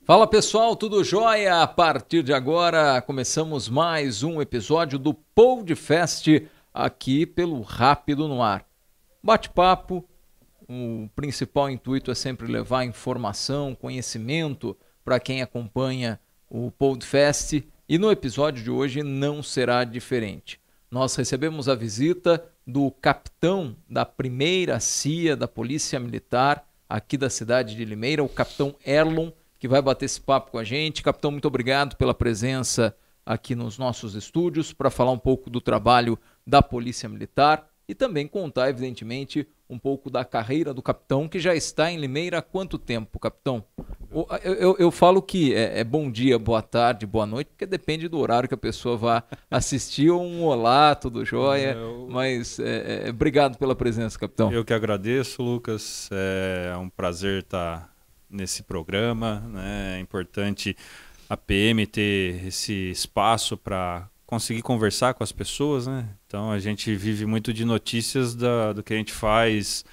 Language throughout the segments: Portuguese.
Fala pessoal, tudo jóia? A partir de agora começamos mais um episódio do Podcast aqui pelo Rápido no Ar. Bate-papo, o principal intuito é sempre levar informação, conhecimento para quem acompanha o Podcast e no episódio de hoje não será diferente. Nós recebemos a visita do capitão da primeira CIA da Polícia Militar aqui da cidade de Limeira, o capitão Erlon, que vai bater esse papo com a gente. Capitão, muito obrigado pela presença aqui nos nossos estúdios para falar um pouco do trabalho da Polícia Militar e também contar, evidentemente, um pouco da carreira do capitão, que já está em Limeira há quanto tempo, capitão? Eu falo que é bom dia, boa tarde, boa noite, porque depende do horário que a pessoa vai assistir, ou um olá, tudo jóia, mas obrigado pela presença, capitão. Eu que agradeço, Lucas, é um prazer estar nesse programa, né? É importante a PM ter esse espaço para conseguir conversar com as pessoas, né? Então a gente vive muito de notícias do que a gente faz,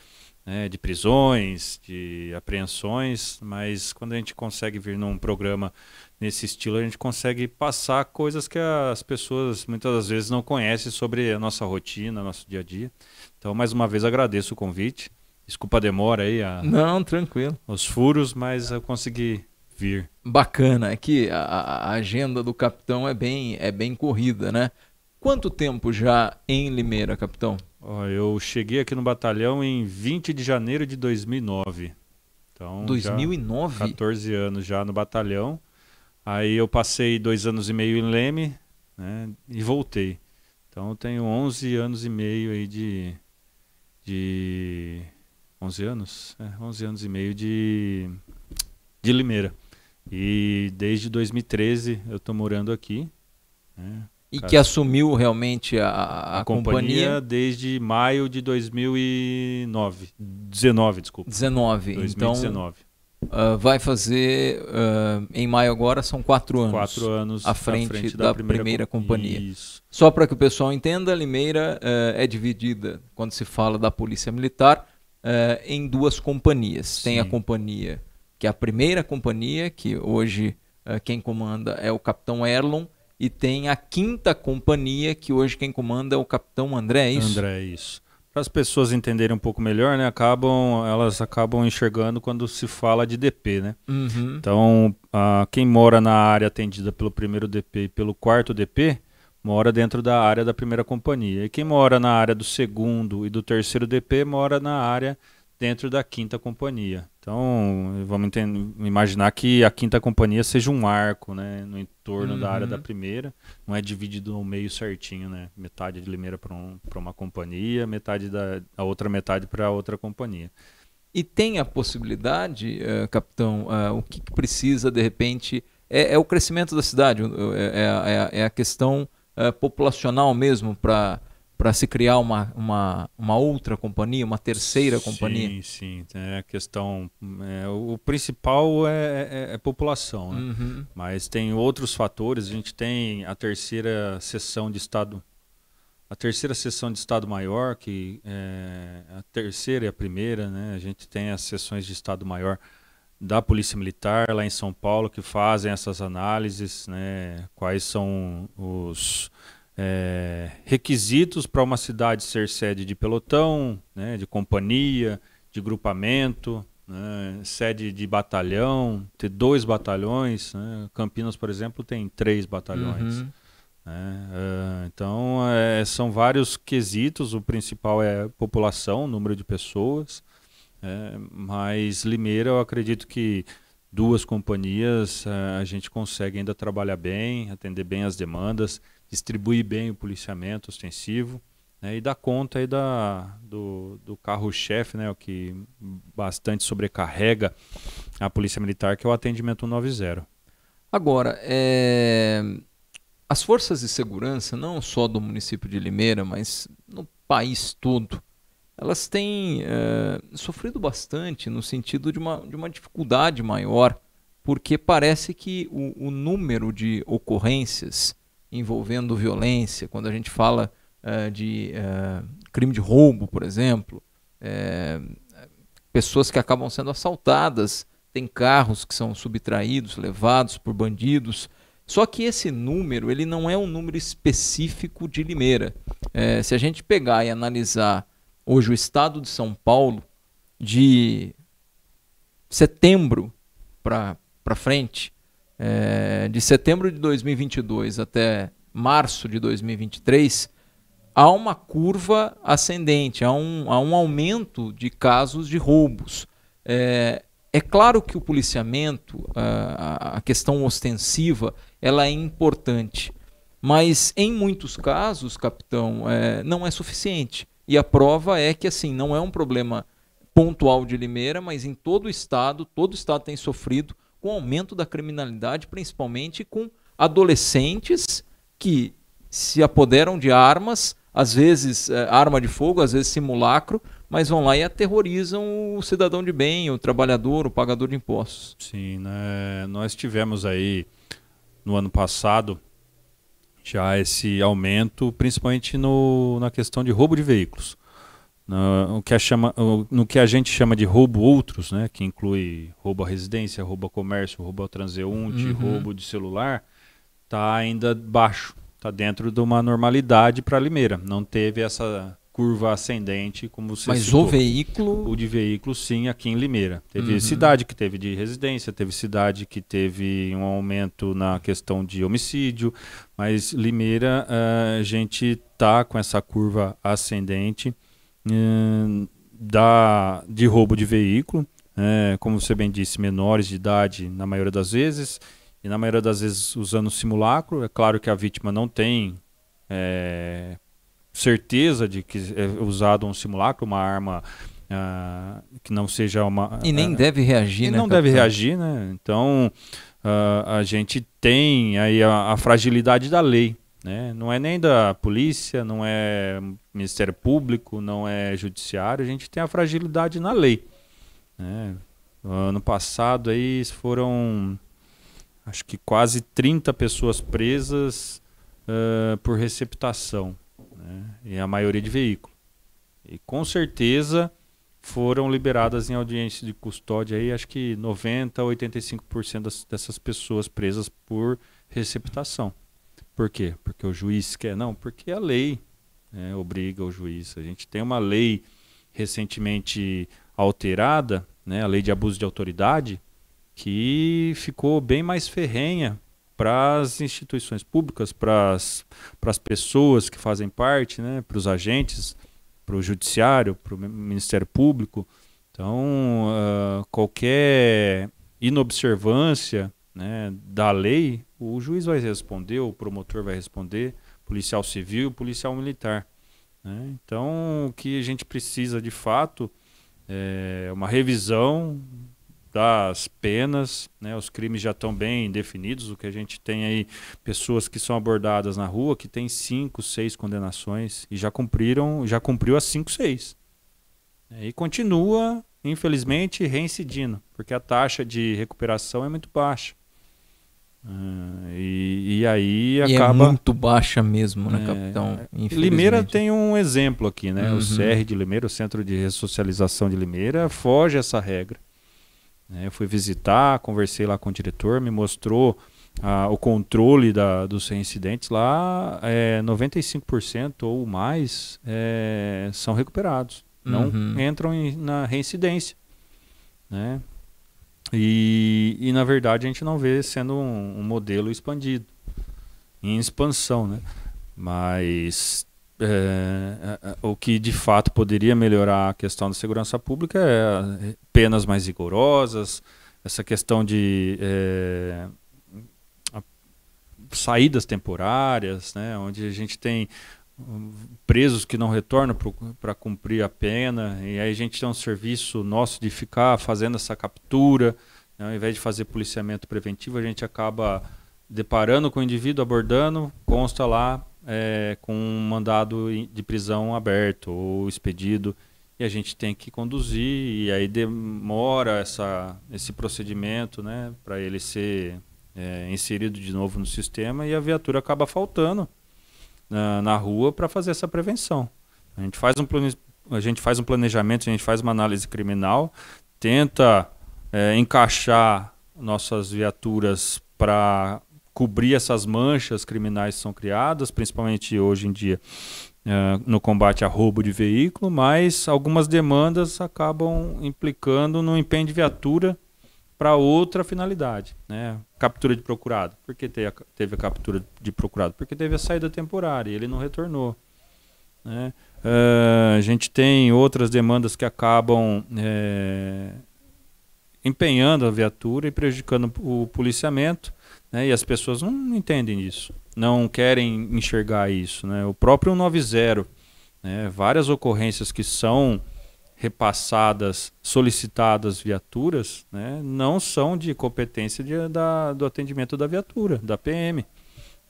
né? De prisões, de apreensões, mas quando a gente consegue vir num programa nesse estilo, a gente consegue passar coisas que as pessoas muitas das vezes não conhecem sobre a nossa rotina, nosso dia a dia. Então, mais uma vez, agradeço o convite. Desculpa a demora aí, Não, tranquilo. Os furos, mas eu consegui vir. Bacana, é que a agenda do capitão é bem corrida, né? Quanto tempo já em Limeira, capitão? Eu cheguei aqui no batalhão em 20 de janeiro de 2009. Então, 2009? Já 14 anos já no batalhão. Aí eu passei 2 anos e meio em Leme, né, e voltei. Então eu tenho 11 anos e meio aí de 11 anos? 11 anos e meio de Limeira. E desde 2013 eu estou morando aqui. Né? E que assumiu realmente a companhia? Desde maio de 2019. 19, desculpa. 2019. Então, vai fazer, em maio agora, são 4 anos. 4 anos à frente da primeira companhia. Isso. Só para que o pessoal entenda, Limeira é dividida, quando se fala da Polícia Militar, em 2 companhias. Sim. Tem a companhia, que é a primeira companhia, que hoje quem comanda é o capitão Erlon, e tem a 5ª companhia, que hoje quem comanda é o capitão André, é isso? André, isso. Para as pessoas entenderem um pouco melhor, né, elas acabam enxergando quando se fala de DP, né? Uhum. Então, quem mora na área atendida pelo primeiro DP e pelo 4º DP, mora dentro da área da primeira companhia. E quem mora na área do 2º e do 3º DP, mora na área dentro da 5ª companhia. Então, vamos imaginar que a 5ª companhia seja um arco, né, no entorno da área da primeira. Não é dividido no meio certinho, né? Metade de Limeira para uma companhia, a outra metade para outra companhia. E tem a possibilidade, capitão, o que precisa, de repente, é o crescimento da cidade, é a questão populacional mesmo para se criar uma outra companhia, uma terceira companhia? Sim. A questão, o principal é população, né? Uhum. Mas tem outros fatores. A gente tem a terceira seção de Estado, Estado-Maior, que é a terceira e a primeira, né? A gente tem as seções de Estado-Maior da Polícia Militar lá em São Paulo, que fazem essas análises, né? Quais são os requisitos para uma cidade ser sede de pelotão, né, de companhia, de grupamento, né, sede de batalhão, ter 2 batalhões. Né? Campinas, por exemplo, tem 3 batalhões. Uhum. Então, são vários quesitos. O principal é a população, número de pessoas. Mas Limeira, eu acredito que 2 companhias a gente consegue ainda trabalhar bem, atender bem as demandas, distribuir bem o policiamento ostensivo, né, e dar conta aí do carro-chefe, né, o que bastante sobrecarrega a Polícia Militar, que é o atendimento 190. Agora, as forças de segurança, não só do município de Limeira, mas no país todo, elas têm sofrido bastante no sentido de uma dificuldade maior, porque parece que o número de ocorrências envolvendo violência, quando a gente fala de crime de roubo, por exemplo, pessoas que acabam sendo assaltadas, tem carros que são subtraídos, levados por bandidos. Só que esse número, ele não é um número específico de Limeira. Se a gente pegar e analisar hoje o estado de São Paulo, de setembro para frente, de setembro de 2022 até março de 2023, há uma curva ascendente, há um aumento de casos de roubos. É claro que o policiamento, a questão ostensiva, ela é importante, mas em muitos casos, capitão, não é suficiente. E a prova é que assim, não é um problema pontual de Limeira, mas em todo o estado tem sofrido com o aumento da criminalidade, principalmente com adolescentes que se apoderam de armas, às vezes arma de fogo, às vezes simulacro, mas vão lá e aterrorizam o cidadão de bem, o trabalhador, o pagador de impostos. Sim, né? Nós tivemos aí no ano passado já esse aumento, principalmente na questão de roubo de veículos. No que a gente chama de roubo outros, né, que inclui roubo à residência, roubo ao comércio, roubo ao transeunte, roubo de celular, está ainda baixo, está dentro de uma normalidade para Limeira. Não teve essa curva ascendente como você citou. O veículo... O de veículo, sim, aqui em Limeira. Teve cidade que teve de residência, teve cidade que teve um aumento na questão de homicídio, mas Limeira, a gente está com essa curva ascendente de roubo de veículo, como você bem disse, menores de idade na maioria das vezes, e na maioria das vezes usando simulacro. É claro que a vítima não tem certeza de que é usado um simulacro, uma arma que não seja uma... E nem deve reagir, e né? não deve reagir, né? Então, a gente tem aí a fragilidade da lei. Né? Não é nem da polícia, não é Ministério Público, não é Judiciário, a gente tem a fragilidade na lei. Né? Ano passado aí foram, acho que quase 30 pessoas presas por receptação, né? E a maioria de veículo. E com certeza foram liberadas em audiência de custódia aí, acho que 90% a 85% dessas pessoas presas por receptação. Por quê? Porque o juiz quer? Não, porque a lei obriga o juiz. A gente tem uma lei recentemente alterada, né, a lei de abuso de autoridade, que ficou bem mais ferrenha para as instituições públicas, para as pessoas que fazem parte, né, para os agentes, para o judiciário, para o Ministério Público. Então, qualquer inobservância, né, da lei, o juiz vai responder, o promotor vai responder, policial civil, policial militar. Né? Então, o que a gente precisa de fato é uma revisão das penas, né? Os crimes já estão bem definidos, o que a gente tem aí, pessoas que são abordadas na rua, que tem 5, 6 condenações e já cumpriu as 5, 6. E continua, infelizmente, reincidindo, porque a taxa de recuperação é muito baixa. E aí acaba... é muito baixa mesmo, né, capitão? Limeira tem um exemplo aqui, né? O CR de Limeira, o Centro de Ressocialização de Limeira, foge essa regra. Eu fui visitar, conversei lá com o diretor, me mostrou o controle dos reincidentes lá, 95% ou mais são recuperados, não entram na reincidência, né? E na verdade a gente não vê sendo um modelo expandido, em expansão, né? Mas o que de fato poderia melhorar a questão da segurança pública é penas mais rigorosas, essa questão de saídas temporárias, né? Onde a gente tem presos que não retornam para cumprir a pena, e aí a gente tem um serviço nosso de ficar fazendo essa captura, né? Ao invés de fazer policiamento preventivo, a gente acaba deparando com o indivíduo, abordando, consta lá com um mandado de prisão aberto ou expedido, e a gente tem que conduzir, e aí demora esse procedimento, né, para ele ser inserido de novo no sistema, e a viatura acaba faltando na rua para fazer essa prevenção. A gente faz a gente faz um planejamento, a gente faz uma análise criminal, tenta encaixar nossas viaturas para cobrir essas manchas criminais que são criadas, principalmente hoje em dia no combate a roubo de veículo, mas algumas demandas acabam implicando no empenho de viatura para outra finalidade, né? Captura de procurado. Por que teve a captura de procurado? Porque teve a saída temporária e ele não retornou, né? A gente tem outras demandas que acabam empenhando a viatura e prejudicando o policiamento, né? E as pessoas não entendem isso, não querem enxergar isso, né? O próprio 190, né? Várias ocorrências que são repassadas, solicitadas viaturas, né, não são de competência do atendimento da viatura, da PM.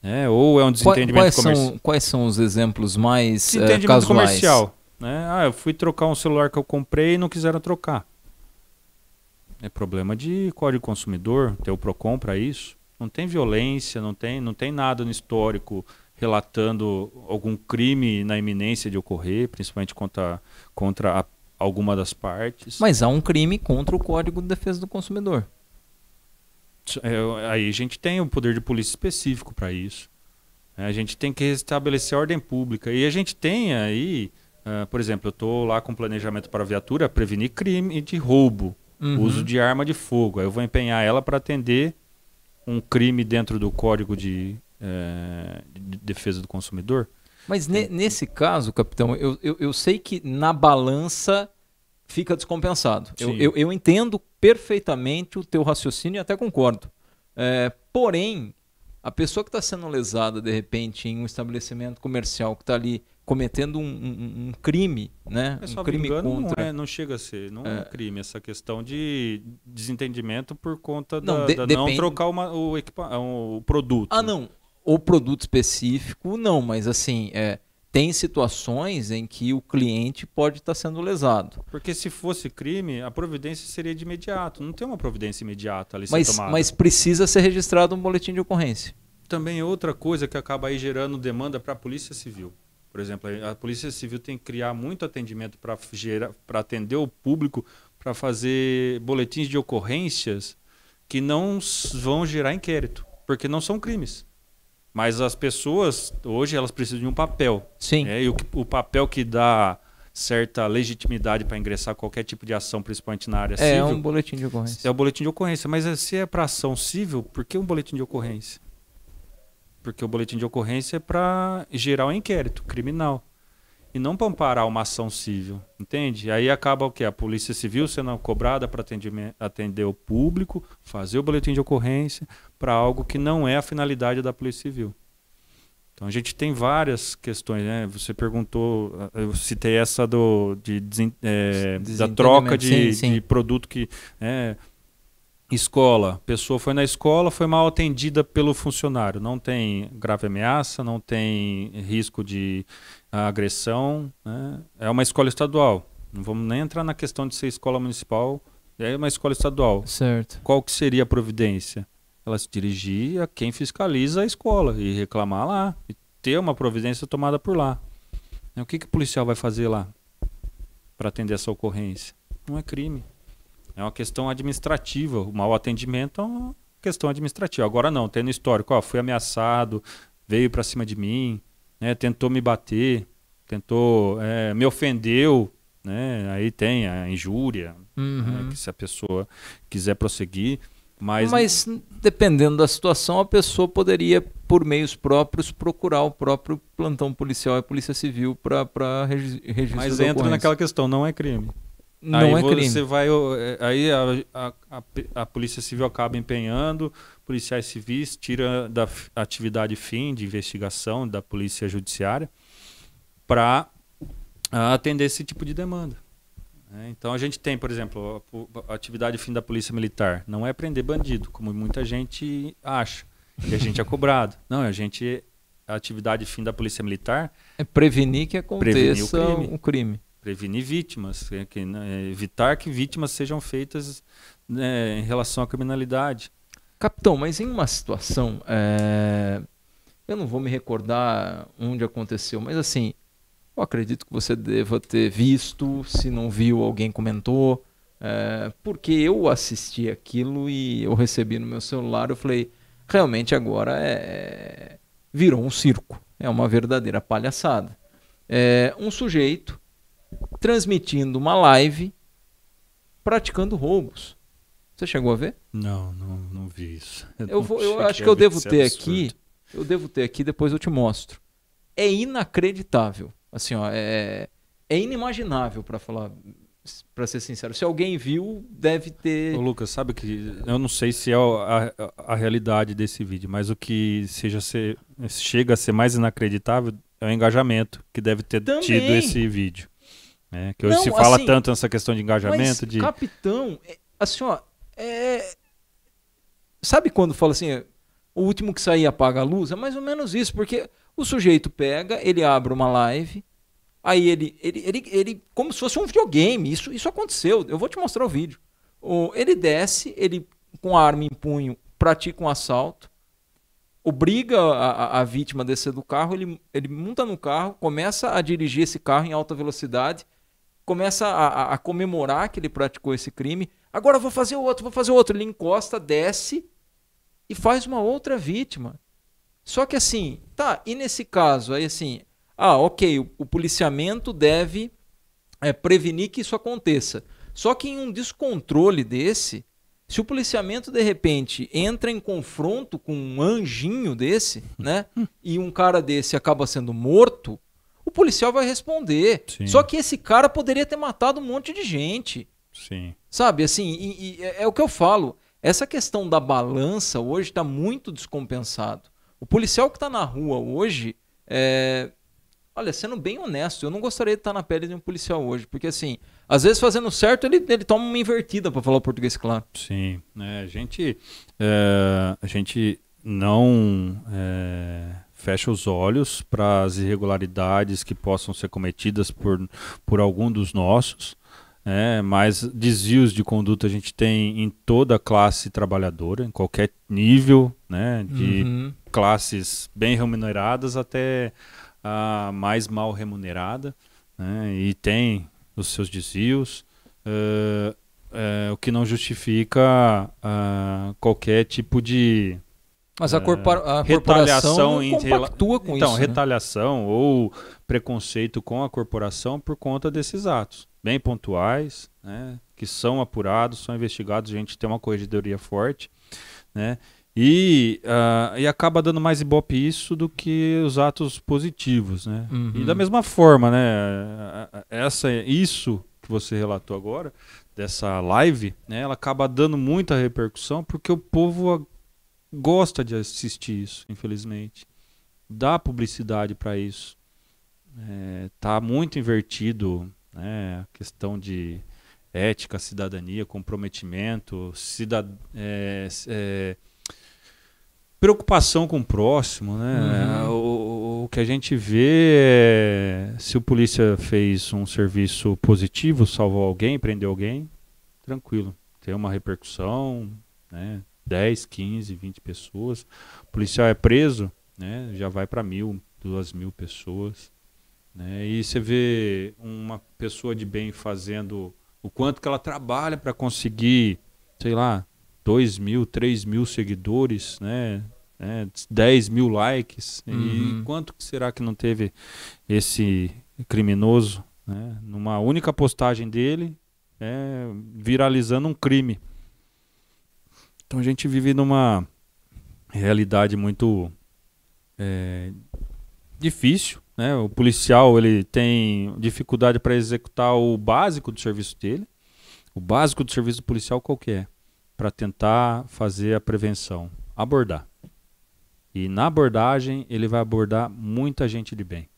Né, ou é um desentendimento comercial. Quais são os exemplos mais desentendimento casuais? Comercial. Né? Eu fui trocar um celular que eu comprei e não quiseram trocar. É problema de Código Consumidor, ter o PROCON para isso. Não tem violência, não tem nada no histórico relatando algum crime na iminência de ocorrer, principalmente contra alguma das partes. Mas há um crime contra o Código de Defesa do Consumidor. Aí a gente tem um poder de polícia específico para isso. A gente tem que restabelecer a ordem pública. E a gente tem aí, por exemplo, eu estou lá com planejamento para a viatura, prevenir crime de roubo, uso de arma de fogo. Aí eu vou empenhar ela para atender um crime dentro do Código de Defesa do Consumidor. Mas nesse caso, capitão, eu sei que na balança fica descompensado. Eu entendo perfeitamente o teu raciocínio e até concordo. Porém, a pessoa que está sendo lesada, de repente, em um estabelecimento comercial que está ali cometendo um crime, né? Um crime contra... não chega a ser, não é um crime, essa questão de desentendimento por conta não trocar o produto. Ah, não. O produto específico, não, mas assim, tem situações em que o cliente pode estar sendo lesado. Porque se fosse crime, a providência seria de imediato. Não tem uma providência imediata ali ser tomada. Mas precisa ser registrado um boletim de ocorrência. Também outra coisa que acaba aí gerando demanda para a Polícia Civil. Por exemplo, a Polícia Civil tem que criar muito atendimento para atender o público, para fazer boletins de ocorrências que não vão gerar inquérito, porque não são crimes. Mas as pessoas, hoje, elas precisam de um papel. Sim. E o papel que dá certa legitimidade para ingressar qualquer tipo de ação, principalmente na área civil... É um boletim de ocorrência. É o boletim de ocorrência. Mas se é para ação civil, por que um boletim de ocorrência? Porque o boletim de ocorrência é para gerar um inquérito criminal. E não para amparar uma ação civil, entende? Aí acaba o quê? A Polícia Civil sendo cobrada para atender o público, fazer o boletim de ocorrência para algo que não é a finalidade da Polícia Civil. Então a gente tem várias questões, né? Você perguntou, eu citei essa da troca de produto que... Escola, a pessoa foi na escola, foi mal atendida pelo funcionário, não tem grave ameaça, não tem risco de agressão, né? É uma escola estadual, não vamos nem entrar na questão de ser escola municipal, é uma escola estadual. Certo. Qual que seria a providência? Ela se dirigir a quem fiscaliza a escola e reclamar lá, e ter uma providência tomada por lá. O que o policial vai fazer lá para atender essa ocorrência? Não é crime. É uma questão administrativa. O mau atendimento é uma questão administrativa. Agora não, tendo histórico, fui ameaçado, veio para cima de mim, né, tentou me bater, me ofendeu, né, aí tem a injúria, né, que se a pessoa quiser prosseguir. Mas dependendo da situação, a pessoa poderia, por meios próprios, procurar o próprio plantão policial e a Polícia Civil para registro. Mas entra naquela questão, não é crime. Não é crime. Aí a Polícia Civil acaba empenhando, policiais civis tira da atividade fim de investigação da Polícia Judiciária para atender esse tipo de demanda. Então a gente tem, por exemplo, a atividade fim da Polícia Militar. Não é prender bandido, como muita gente acha, e a gente é cobrado. Não, a atividade fim da Polícia Militar é prevenir que aconteça um crime. Prevenir vítimas, evitar que vítimas sejam feitas, né, em relação à criminalidade. Capitão, mas em uma situação, eu não vou me recordar onde aconteceu, mas assim, Eu acredito que você deva ter visto, se não viu, alguém comentou, porque eu assisti aquilo e eu recebi no meu celular, eu falei, realmente agora virou um circo, é uma verdadeira palhaçada. Um sujeito transmitindo uma live praticando roubos. Você chegou a ver? Não vi isso. Eu acho que eu devo ter aqui. Eu devo ter aqui, depois eu te mostro. É inacreditável. Assim, ó, é inimaginável, para ser sincero. Se alguém viu, deve ter... Ô, Lucas, sabe que eu não sei se é a realidade desse vídeo, mas o que chega a ser mais inacreditável é o engajamento que deve ter tido esse vídeo. Que hoje se fala tanto nessa questão de engajamento. Mas, capitão, assim, ó, sabe quando fala assim, o último que sair apaga a luz? É mais ou menos isso, porque o sujeito pega, ele abre uma live, aí ele como se fosse um videogame, isso aconteceu, eu vou te mostrar o vídeo. Ele desce, ele com a arma em punho pratica um assalto, obriga a vítima a descer do carro, ele monta no carro, começa a dirigir esse carro em alta velocidade, começa a comemorar que ele praticou esse crime. Agora vou fazer outro. Ele encosta, desce e faz uma outra vítima. Só que assim, e nesse caso, aí assim, ok, o policiamento deve prevenir que isso aconteça. Só que em um descontrole desse, se o policiamento de repente entra em confronto com um anjinho desse, né, e um cara desse acaba sendo morto, o policial vai responder. Sim. Só que esse cara poderia ter matado um monte de gente. Sim. Sabe, assim, é o que eu falo. Essa questão da balança hoje está muito descompensado. O policial que está na rua hoje, olha, sendo bem honesto, eu não gostaria de estar na pele de um policial hoje, porque assim, às vezes fazendo certo, ele toma uma invertida, para falar o português claro. Sim, a gente não fecha os olhos para as irregularidades que possam ser cometidas por algum dos nossos, mas desvios de conduta a gente tem em toda a classe trabalhadora, em qualquer nível, de classes bem remuneradas até a mais mal remunerada, e tem os seus desvios, o que não justifica qualquer tipo de... Mas a corporação compactua com isso. Então, retaliação ou preconceito com a corporação por conta desses atos bem pontuais, que são apurados, são investigados, a gente tem uma corregedoria forte, e acaba dando mais ibope isso do que os atos positivos, E da mesma forma, isso que você relatou agora, dessa live, ela acaba dando muita repercussão porque o povo gosta de assistir isso, infelizmente. Dá publicidade para isso. Tá muito invertido, a questão de ética, cidadania, comprometimento, preocupação com o próximo, O que a gente vê se o polícia fez um serviço positivo, salvou alguém, prendeu alguém, tranquilo, tem uma repercussão, 10, 15, 20 pessoas. O policial é preso, já vai para 1.000, 2.000 pessoas. E você vê uma pessoa de bem fazendo o quanto que ela trabalha para conseguir, sei lá, 2.000, 3.000 seguidores, 10.000 likes. E quanto que será que não teve esse criminoso, numa única postagem dele, viralizando um crime? Então a gente vive numa realidade muito difícil, O policial ele tem dificuldade para executar o básico do serviço dele. O básico do serviço policial qual que é? Para tentar fazer a prevenção, abordar. E na abordagem ele vai abordar muita gente de bem.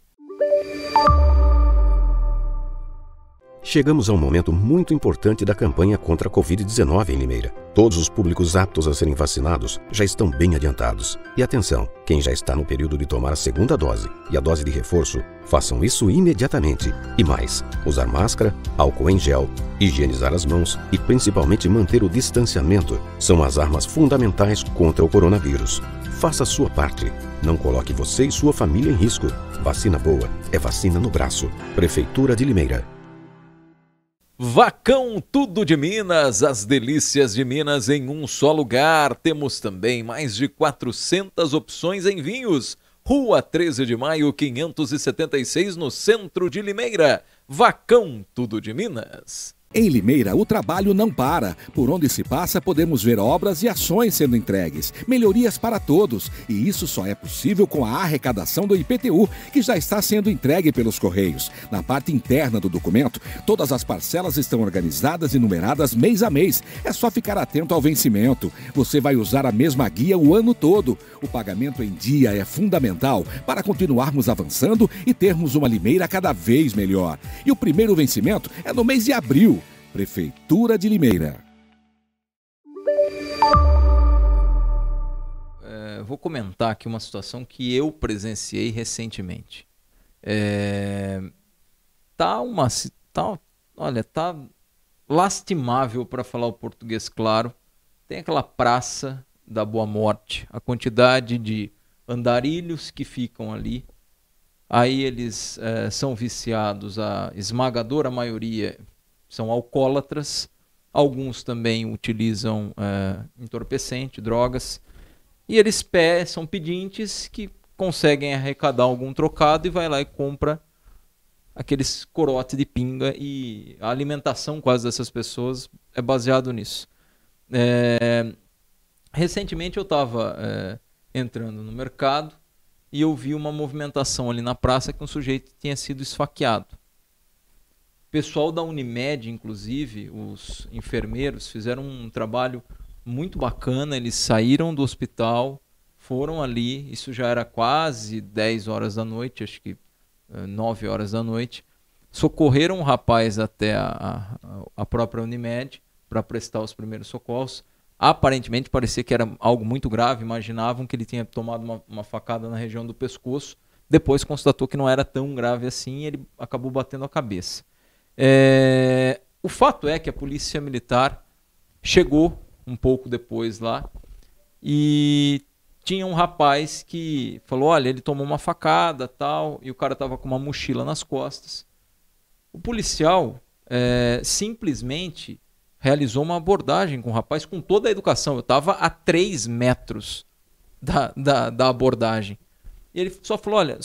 Chegamos a um momento muito importante da campanha contra a Covid-19 em Limeira. Todos os públicos aptos a serem vacinados já estão bem adiantados. E atenção, quem já está no período de tomar a segunda dose e a dose de reforço, façam isso imediatamente. E mais, usar máscara, álcool em gel, higienizar as mãos e principalmente manter o distanciamento são as armas fundamentais contra o coronavírus. Faça a sua parte. Não coloque você e sua família em risco. Vacina boa é vacina no braço. Prefeitura de Limeira. Vacão Tudo de Minas, as delícias de Minas em um só lugar. Temos também mais de 400 opções em vinhos. Rua 13 de Maio, 576, no centro de Limeira. Vacão Tudo de Minas. Em Limeira, o trabalho não para. Por onde se passa, podemos ver obras e ações sendo entregues. Melhorias para todos. E isso só é possível com a arrecadação do IPTU, que já está sendo entregue pelos Correios. Na parte interna do documento, todas as parcelas estão organizadas e numeradas mês a mês. É só ficar atento ao vencimento. Você vai usar a mesma guia o ano todo. O pagamento em dia é fundamental para continuarmos avançando e termos uma Limeira cada vez melhor. E o primeiro vencimento é no mês de abril. Prefeitura de Limeira. Vou comentar aqui uma situação que eu presenciei recentemente. Tá lastimável, para falar o português claro. Tem aquela praça da Boa Morte, a quantidade de andarilhos que ficam ali. Aí eles são viciados, a esmagadora maioria são alcoólatras, alguns também utilizam entorpecente, drogas, e eles são pedintes que conseguem arrecadar algum trocado e vai lá e compra aqueles corotes de pinga, e a alimentação quase dessas pessoas é baseado nisso. Recentemente eu estava entrando no mercado e eu vi uma movimentação ali na praça que um sujeito tinha sido esfaqueado. O pessoal da Unimed, inclusive, os enfermeiros, fizeram um trabalho muito bacana. Eles saíram do hospital, foram ali, isso já era quase 10 horas da noite, acho que 9 horas da noite, socorreram o rapaz até a própria Unimed para prestar os primeiros socorros. Aparentemente parecia que era algo muito grave, imaginavam que ele tinha tomado uma facada na região do pescoço, depois constatou que não era tão grave assim e ele acabou batendo a cabeça. O fato é que a polícia militar chegou um pouco depois lá e tinha um rapaz que falou, olha, ele tomou uma facada tal, e o cara estava com uma mochila nas costas. O policial simplesmente realizou uma abordagem com o rapaz com toda a educação. Eu estava a 3 metros da abordagem. E ele só falou, olha,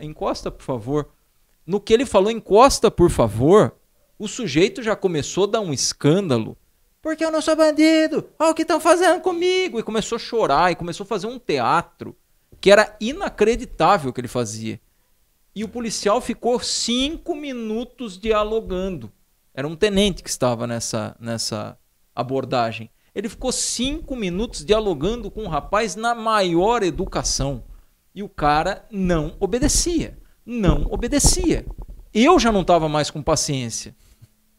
encosta por favor. No que ele falou, encosta por favor, o sujeito já começou a dar um escândalo. Porque eu não sou bandido, olha o que estão fazendo comigo. E começou a chorar e começou a fazer um teatro que era inacreditável o que ele fazia. E o policial ficou 5 minutos dialogando. Era um tenente que estava nessa abordagem. Ele ficou 5 minutos dialogando com o rapaz na maior educação. E o cara não obedecia. Não obedecia. Eu já não estava mais com paciência.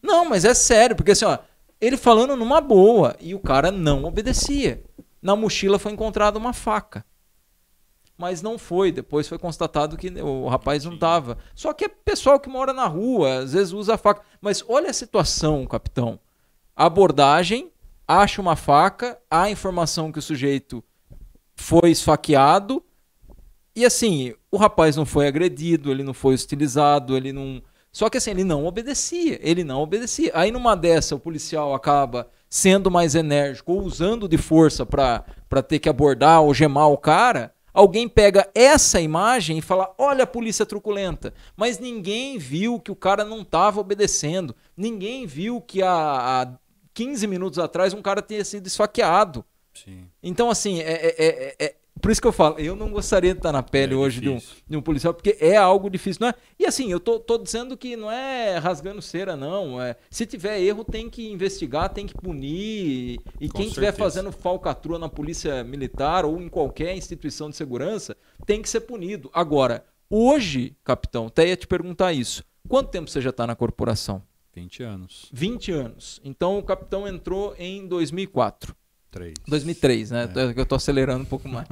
Não, mas é sério, porque assim, ó, ele falando numa boa e o cara não obedecia. Na mochila foi encontrada uma faca. Mas não foi, depois foi constatado que o rapaz não estava. Só que é pessoal que mora na rua, às vezes usa faca. Mas olha a situação, capitão. A abordagem, acha uma faca, há informação que o sujeito foi esfaqueado. E assim, o rapaz não foi agredido, ele não foi hostilizado, ele não... Só que assim, ele não obedecia. Aí numa dessa, o policial acaba sendo mais enérgico ou usando de força para ter que abordar ou gemar o cara. Alguém pega essa imagem e fala, olha a polícia truculenta. Mas ninguém viu que o cara não estava obedecendo. Ninguém viu que há 15 minutos atrás um cara tinha sido esfaqueado. Sim. Então assim, por isso que eu falo, eu não gostaria de estar na pele hoje de um policial, porque é algo difícil, não é? E assim, eu tô dizendo que não é rasgando cera, não. Se tiver erro, tem que investigar, tem que punir. E quem estiver fazendo falcatrua na polícia militar ou em qualquer instituição de segurança, tem que ser punido. Agora, hoje, capitão, até ia te perguntar isso. Quanto tempo você já está na corporação? 20 anos. 20 anos. Então, o capitão entrou em 2004. 2003, né? Eu tô acelerando um pouco mais.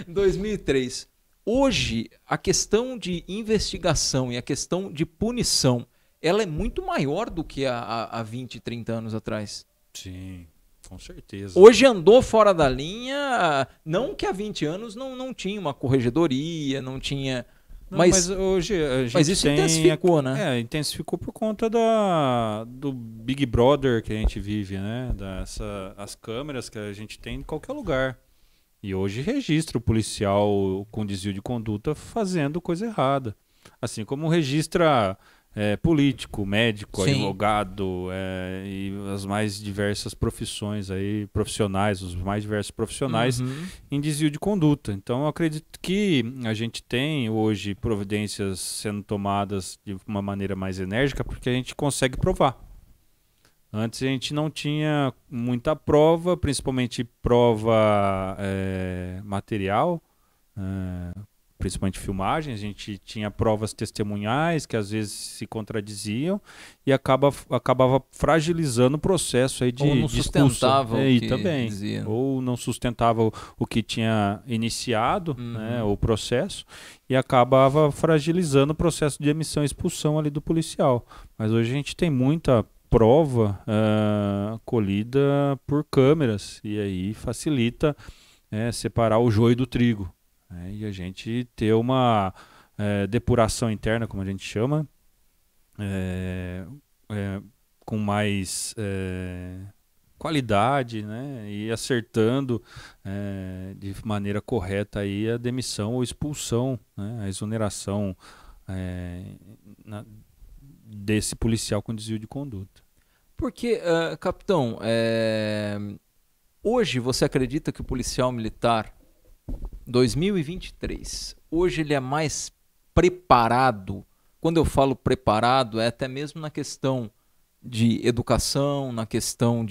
2003. Hoje, a questão de investigação e a questão de punição, ela é muito maior do que há 20, 30 anos atrás. Sim. Com certeza. Hoje andou fora da linha, não que há 20 anos não tinha uma corregedoria, não tinha... Não, mas hoje a gente mas isso intensificou, né? Intensificou por conta do Big Brother que a gente vive, né? As câmeras que a gente tem em qualquer lugar. E hoje registra o policial com desvio de conduta fazendo coisa errada. Assim como registra político, médico, Sim. advogado e as mais diversas profissões aí, profissionais, os mais diversos profissionais em desvio de conduta. Então eu acredito que a gente tem hoje providências sendo tomadas de uma maneira mais enérgica porque a gente consegue provar. Antes a gente não tinha muita prova, principalmente prova material, principalmente filmagens. A gente tinha provas testemunhais que às vezes se contradiziam e acabava fragilizando o processo aí de ou não expulsão. sustentava o que também. dizia. Ou não sustentava o que tinha iniciado, né, o processo, e acabava fragilizando o processo de emissão e expulsão ali do policial. Mas hoje a gente tem muita prova colhida por câmeras e aí facilita separar o joio do trigo. E a gente ter uma depuração interna, como a gente chama, com mais qualidade, né? E acertando de maneira correta aí a demissão ou expulsão, né? A exoneração desse policial com desvio de conduta. Porque, capitão, hoje você acredita que o policial militar 2023, hoje ele é mais preparado? Quando eu falo preparado, é até mesmo na questão de educação, na questão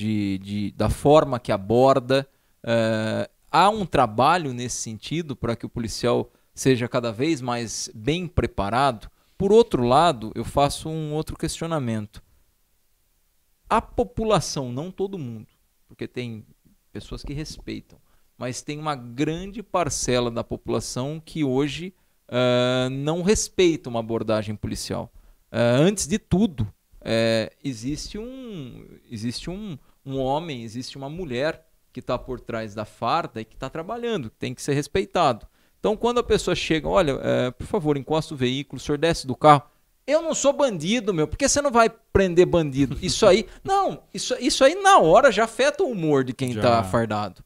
da forma que aborda. Há um trabalho nesse sentido para que o policial seja cada vez mais bem preparado? Por outro lado, eu faço um outro questionamento. A população, não todo mundo, porque tem pessoas que respeitam, mas tem uma grande parcela da população que hoje não respeita uma abordagem policial. Antes de tudo, existe um homem, existe uma mulher que está por trás da farda e que está trabalhando, que tem que ser respeitado. Então, quando a pessoa chega, olha, por favor, encosta o veículo, o senhor desce do carro. Eu não sou bandido, meu, por que você não vai prender bandido? Isso aí, não, isso aí na hora já afeta o humor de quem está fardado.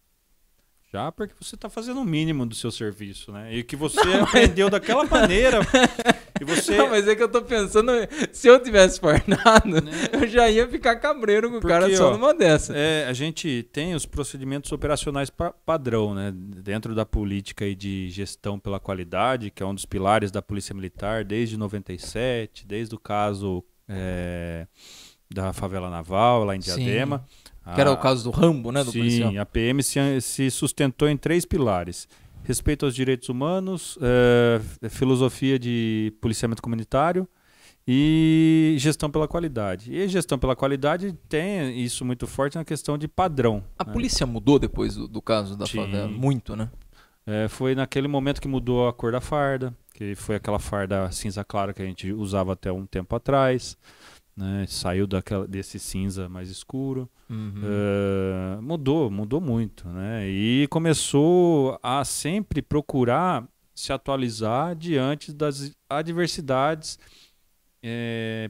Já porque você está fazendo o mínimo do seu serviço, né? E que você aprendeu daquela maneira. E você... Não, mas é que eu tô pensando, se eu tivesse fardado, eu já ia ficar cabreiro com o cara só numa dessa. A gente tem os procedimentos operacionais padrão, né? Dentro da política aí de gestão pela qualidade, que é um dos pilares da Polícia Militar desde 97, desde o caso da favela naval lá em Diadema. Sim. Que era o caso do Rambo, né? Do policial. Sim, a PM se sustentou em 3 pilares. Respeito aos direitos humanos, filosofia de policiamento comunitário e gestão pela qualidade. E gestão pela qualidade tem isso muito forte na questão de padrão. A polícia mudou depois do caso da favela? Muito, né? Foi naquele momento que mudou a cor da farda, que foi aquela farda cinza clara que a gente usava até um tempo atrás. Né, saiu desse cinza mais escuro. Mudou muito, né? E começou a sempre procurar se atualizar diante das adversidades,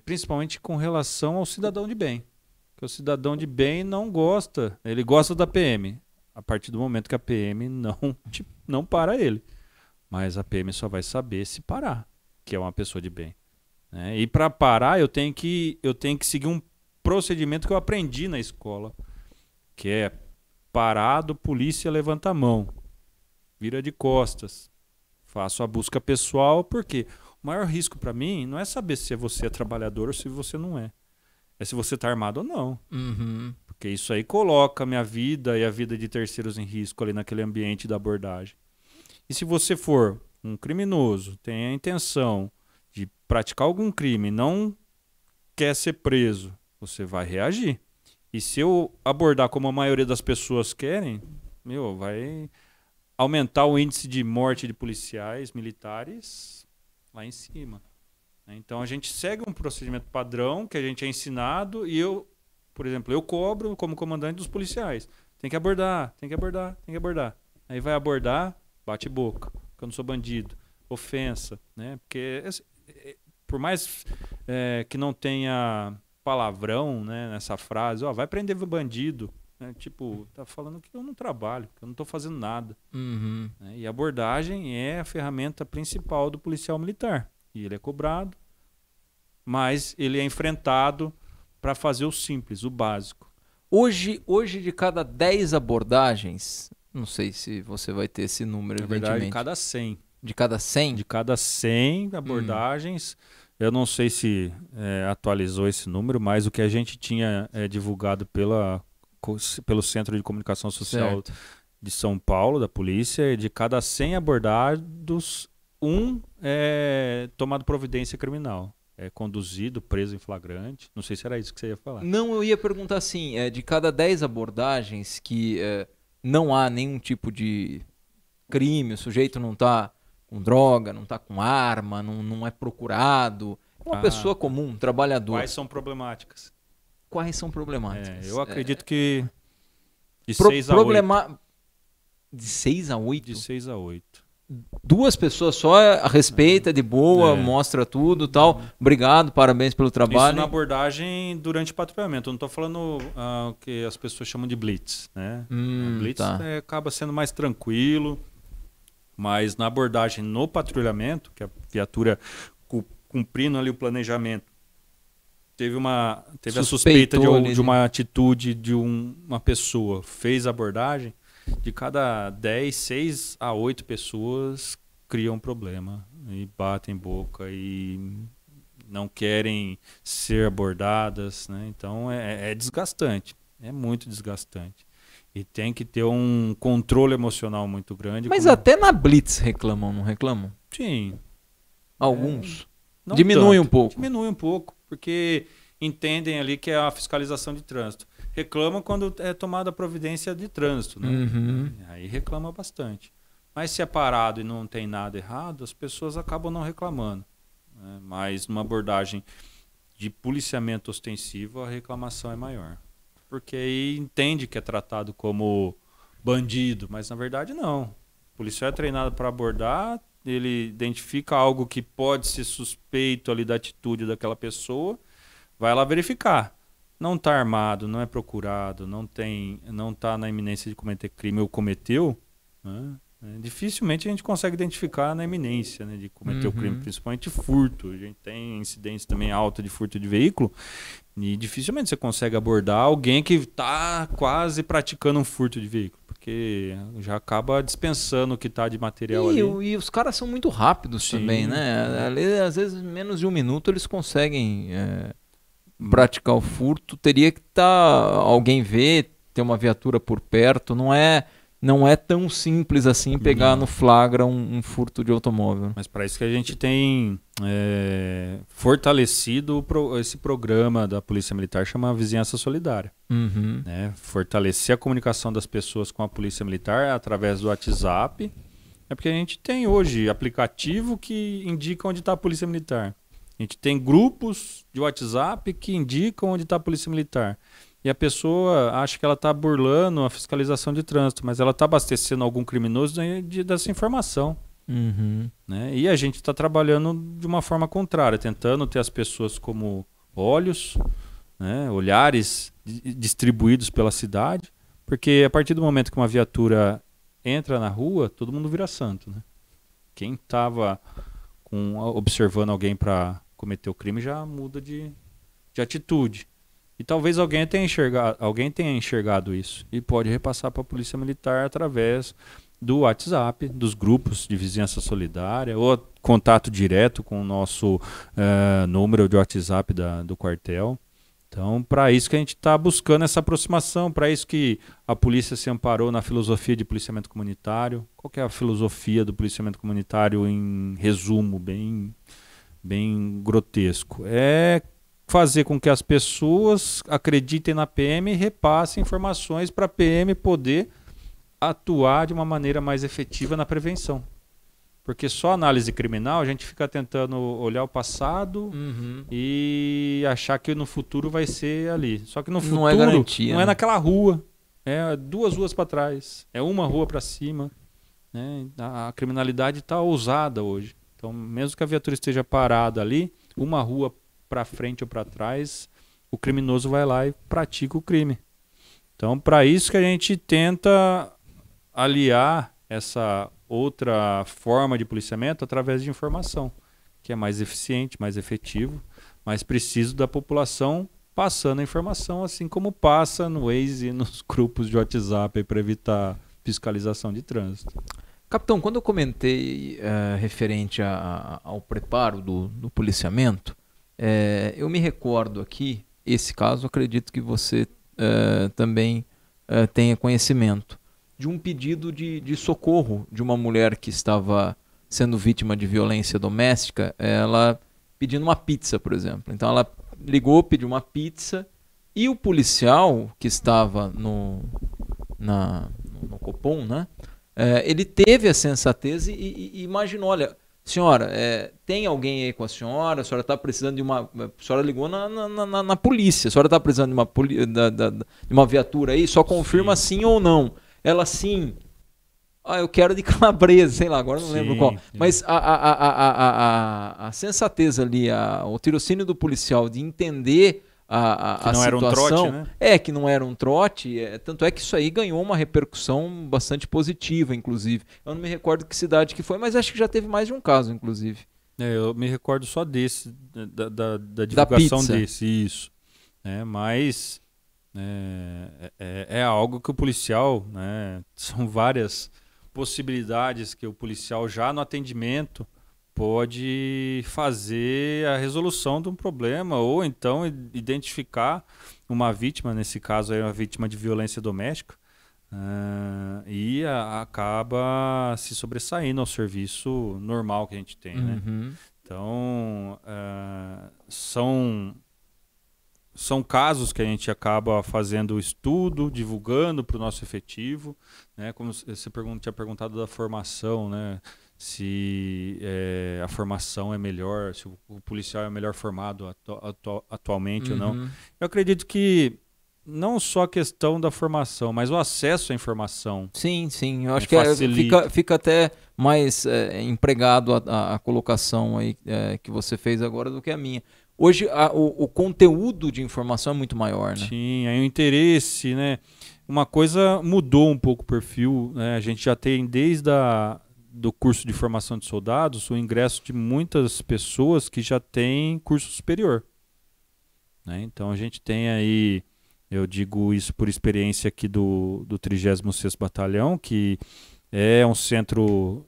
principalmente com relação ao cidadão de bem. Porque o cidadão de bem não gosta, ele gosta da PM, a partir do momento que a PM não para ele. Mas a PM só vai saber se parar, que é uma pessoa de bem. E para parar eu tenho que seguir um procedimento que eu aprendi na escola, que é parado, polícia levanta a mão, vira de costas, faço a busca pessoal, porque o maior risco para mim não é saber se você é trabalhador ou se você não é se você está armado ou não. Porque isso aí coloca a minha vida e a vida de terceiros em risco ali naquele ambiente da abordagem. E se você for um criminoso, tem a intenção de praticar algum crime, não quer ser preso, você vai reagir. E se eu abordar como a maioria das pessoas querem, vai aumentar o índice de morte de policiais militares lá em cima. Então a gente segue um procedimento padrão que a gente é ensinado e eu Por exemplo, eu cobro como comandante dos policiais. Tem que abordar, tem que abordar, tem que abordar. Aí vai abordar, bate boca, que eu não sou bandido, ofensa, né? Porque por mais que não tenha palavrão, né, nessa frase, vai prender bandido, né? Tipo, tá falando que eu não trabalho, que eu não tô fazendo nada. Uhum. Né? E a abordagem é a ferramenta principal do policial militar. E ele é cobrado, mas ele é enfrentado para fazer o simples, o básico. Hoje, de cada 10 abordagens, não sei se você vai ter esse número, Na verdade, evidentemente. de cada 100. De cada 100? De cada 100 abordagens, eu não sei se atualizou esse número, mas o que a gente tinha divulgado pelo Centro de Comunicação Social de São Paulo, da polícia, de cada 100 abordados, é tomado providência criminal. É conduzido, preso em flagrante. Não sei se era isso que você ia falar. Não, eu ia perguntar assim, de cada 10 abordagens que não há nenhum tipo de crime, o sujeito não está com droga, não está com arma, não é procurado, é uma pessoa comum, um trabalhador. Quais são problemáticas? Quais são problemáticas? Eu acredito que de 6 a 8. De 6 a 8? De 6 a 8. 2 pessoas só a respeita, de boa, mostra tudo e tal. Obrigado, parabéns pelo trabalho. Isso na abordagem durante o patrulhamento. Eu não estou falando o que as pessoas chamam de blitz. Né? Blitz acaba sendo mais tranquilo, mas na abordagem no patrulhamento, que a viatura cumprindo ali o planejamento, teve a suspeita de uma atitude de uma pessoa, fez a abordagem, de cada 10, 6 a 8 pessoas criam um problema e batem boca e não querem ser abordadas, né? Então é desgastante, é muito desgastante. E tem que ter um controle emocional muito grande. Mas até na Blitz reclamam, não reclamam? Sim. Alguns. Não diminui tanto. um pouco. Diminui um pouco, porque entendem ali que é a fiscalização de trânsito. Reclamam quando é tomada a providência de trânsito, né? Aí reclama bastante. Mas se é parado e não tem nada errado, as pessoas acabam não reclamando. Né? Mas numa abordagem de policiamento ostensivo, a reclamação é maior. Porque aí entende que é tratado como bandido, mas na verdade não. O policial é treinado para abordar, ele identifica algo que pode ser suspeito ali da atitude daquela pessoa, vai lá verificar. Não está armado, não é procurado, não está na iminência de cometer crime ou cometeu, né? Dificilmente a gente consegue identificar na iminência, né, de cometer o crime, principalmente furto. A gente tem incidência também alta de furto de veículo e dificilmente você consegue abordar alguém que está quase praticando um furto de veículo, porque já acaba dispensando o que está de material ali. E os caras são muito rápidos também, né? Ali, às vezes, em menos de 1 minuto eles conseguem praticar o furto. Teria que alguém ver, ter uma viatura por perto. Não é tão simples assim pegar no flagra um furto de automóvel. Mas para isso que a gente tem fortalecido esse programa da Polícia Militar, chama Vizinhança Solidária. Né? Fortalecer a comunicação das pessoas com a Polícia Militar através do WhatsApp. É porque a gente tem hoje aplicativo que indica onde está a Polícia Militar. A gente tem grupos de WhatsApp que indicam onde está a Polícia Militar. E a pessoa acha que ela está burlando a fiscalização de trânsito, mas ela está abastecendo algum criminoso dessa informação. Né? E a gente está trabalhando de uma forma contrária, tentando ter as pessoas como olhos, né? Olhares distribuídos pela cidade, porque a partir do momento que uma viatura entra na rua, todo mundo vira santo. Né? Quem estava observando alguém para cometer o crime já muda de atitude. E talvez alguém tenha enxergado isso e pode repassar para a Polícia Militar através do WhatsApp, dos grupos de vizinhança solidária, ou contato direto com o nosso número de WhatsApp do quartel. Então, para isso que a gente está buscando essa aproximação, para isso que a polícia se amparou na filosofia de policiamento comunitário. Qual que é a filosofia do policiamento comunitário em resumo, bem grotesco? É fazer com que as pessoas acreditem na PM e repassem informações para a PM poder atuar de uma maneira mais efetiva na prevenção. Porque só análise criminal a gente fica tentando olhar o passado e achar que no futuro vai ser ali. Só que no futuro não é garantia, não né? é naquela rua. É 2 ruas para trás. É uma rua para cima. Né? A criminalidade está ousada hoje. Então, mesmo que a viatura esteja parada ali, uma rua para frente ou para trás, o criminoso vai lá e pratica o crime. Então, para isso que a gente tenta aliar essa outra forma de policiamento através de informação, que é mais eficiente, mais efetivo, mais preciso da população passando a informação, assim como passa no Waze e nos grupos de WhatsApp para evitar fiscalização de trânsito. Capitão, quando eu comentei referente ao preparo do policiamento, eu me recordo aqui, esse caso, acredito que você também tenha conhecimento, de um pedido de socorro de uma mulher que estava sendo vítima de violência doméstica, ela pedindo uma pizza, por exemplo. Então ela ligou, pediu uma pizza e o policial que estava no Copom, né? Ele teve a sensatez e imaginou, olha, senhora, tem alguém aí com a senhora está precisando de uma... A senhora ligou na polícia, a senhora está precisando de uma viatura aí, só confirma sim ou não. Ela sim, eu quero de calabresa, sei lá, agora não lembro qual. Mas a sensatez ali, o tirocínio do policial de entender a situação, era um trote, né? Que não era um trote, tanto é que isso aí ganhou uma repercussão bastante positiva, inclusive. Eu não me recordo que cidade que foi, mas acho que já teve mais de um caso, inclusive. Eu me recordo só desse, da divulgação desse, isso. Mas é algo que o policial, né, são várias possibilidades que o policial já no atendimento pode fazer a resolução de um problema ou então identificar uma vítima, nesse caso aí uma vítima de violência doméstica, e acaba se sobressaindo ao serviço normal que a gente tem, né? Então, são casos que a gente acaba fazendo estudo, divulgando para o nosso efetivo, né? Como você tinha perguntado da formação, né? Se a formação é melhor, se o policial é melhor formado atualmente ou não. Eu acredito que não só a questão da formação, mas o acesso à informação. Sim. Eu acho que fica até mais empregado a colocação aí, que você fez agora do que a minha. Hoje o conteúdo de informação é muito maior, né? Sim, aí o interesse, né? Uma coisa mudou um pouco o perfil, né? A gente já tem desde do curso de formação de soldados o ingresso de muitas pessoas que já têm curso superior, né? Então a gente tem aí, eu digo isso por experiência aqui do 36º Batalhão, que é um centro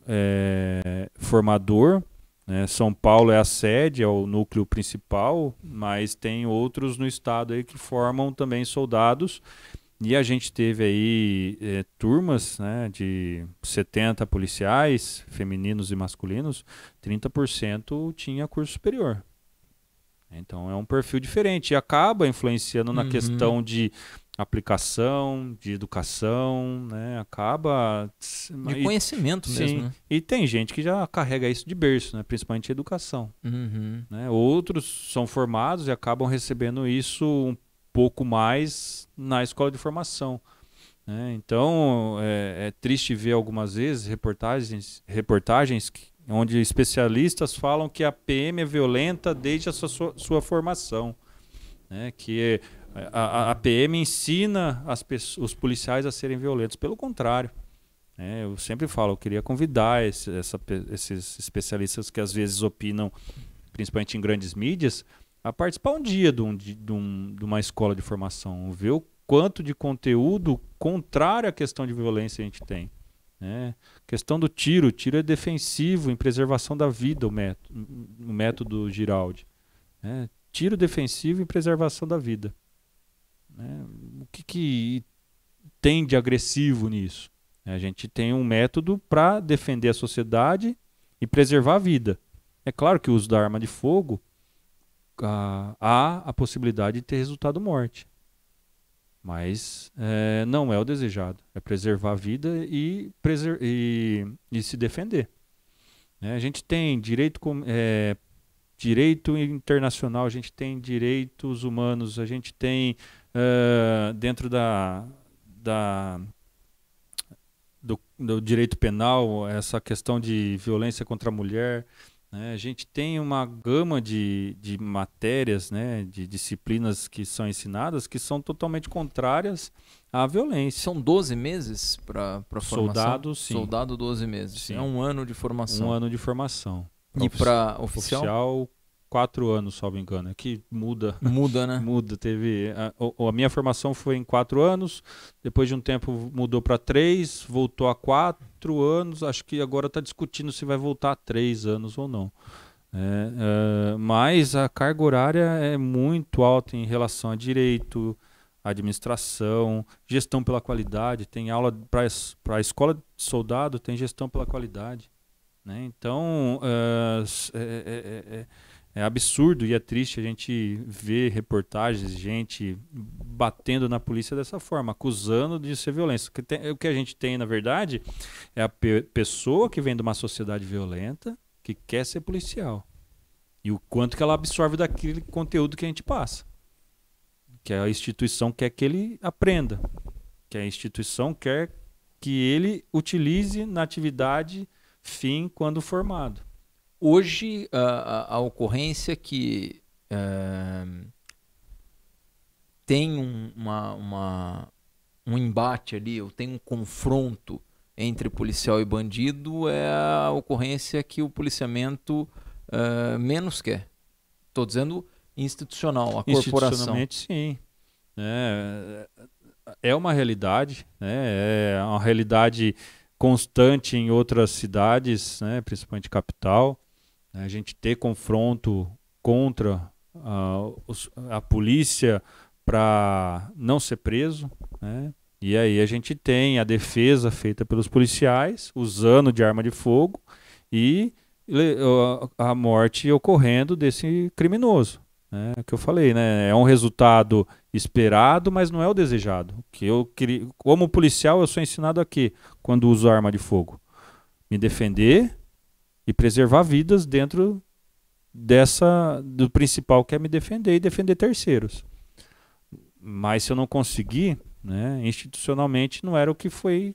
formador, né? São Paulo é a sede, é o núcleo principal, mas tem outros no estado aí que formam também soldados. E a gente teve aí turmas, né, de 70 policiais, femininos e masculinos, 30% tinha curso superior. Então é um perfil diferente e acaba influenciando na questão de aplicação, de educação, né? Acaba... De conhecimento mesmo. Né? E tem gente que já carrega isso de berço, né? Principalmente educação. Né? Outros são formados e acabam recebendo isso um pouco mais na escola de formação, né? Então é triste ver algumas vezes reportagens onde especialistas falam que a PM é violenta desde a sua formação, né? Que a PM ensina os policiais a serem violentos. Pelo contrário, né? Eu sempre falo, eu queria convidar esses especialistas que às vezes opinam, principalmente em grandes mídias, a participar um dia de uma escola de formação, ver o quanto de conteúdo contrário à questão de violência a gente tem, né? Questão do tiro, o tiro é defensivo em preservação da vida, o método Giraldi, né? Tiro defensivo em preservação da vida, né? O que tem de agressivo nisso? A gente tem um método para defender a sociedade e preservar a vida. É claro que o uso da arma de fogo há a possibilidade de ter resultado morte, mas não é o desejado. É preservar a vida e se defender. A gente tem direito internacional, a gente tem direitos humanos, a gente tem dentro do direito penal essa questão de violência contra a mulher. A gente tem uma gama de matérias, né, de disciplinas que são ensinadas que são totalmente contrárias à violência. São 12 meses para formação? Soldado, sim. Soldado, 12 meses. Sim. É 1 ano de formação. 1 ano de formação. E para oficial? Oficial, 4 anos, salvo engano. Aqui muda. Muda, né? Muda. A minha formação foi em 4 anos, depois de um tempo mudou para 3, voltou a 4 anos, acho que agora está discutindo se vai voltar a 3 anos ou não. Mas a carga horária é muito alta em relação a direito, administração, gestão pela qualidade. Tem aula para a escola de soldado, tem gestão pela qualidade. Então, é absurdo e é triste a gente ver reportagens, gente batendo na polícia dessa forma, acusando de ser violência. O que a gente tem, na verdade, é a pessoa que vem de uma sociedade violenta que quer ser policial. E o quanto que ela absorve daquele conteúdo que a gente passa. Que a instituição quer que ele aprenda. Que a instituição quer que ele utilize na atividade fim quando formado. Hoje, a ocorrência que tem um embate ali, ou tem um confronto entre policial e bandido, é a ocorrência que o policiamento menos quer. Estou dizendo institucional, a corporação. Institucionalmente, sim. É uma realidade, né? É uma realidade constante em outras cidades, né? Principalmente capital. A gente ter confronto contra a polícia para não ser preso, né? E aí a gente tem a defesa feita pelos policiais usando de arma de fogo e a morte ocorrendo desse criminoso, né? Que eu falei, né? É um resultado esperado, mas não é o desejado. Que eu queria, como policial, eu sou ensinado aqui quando uso arma de fogo, me defender e preservar vidas dentro do principal, que é me defender e defender terceiros. Mas se eu não conseguir, né, institucionalmente não era o que foi,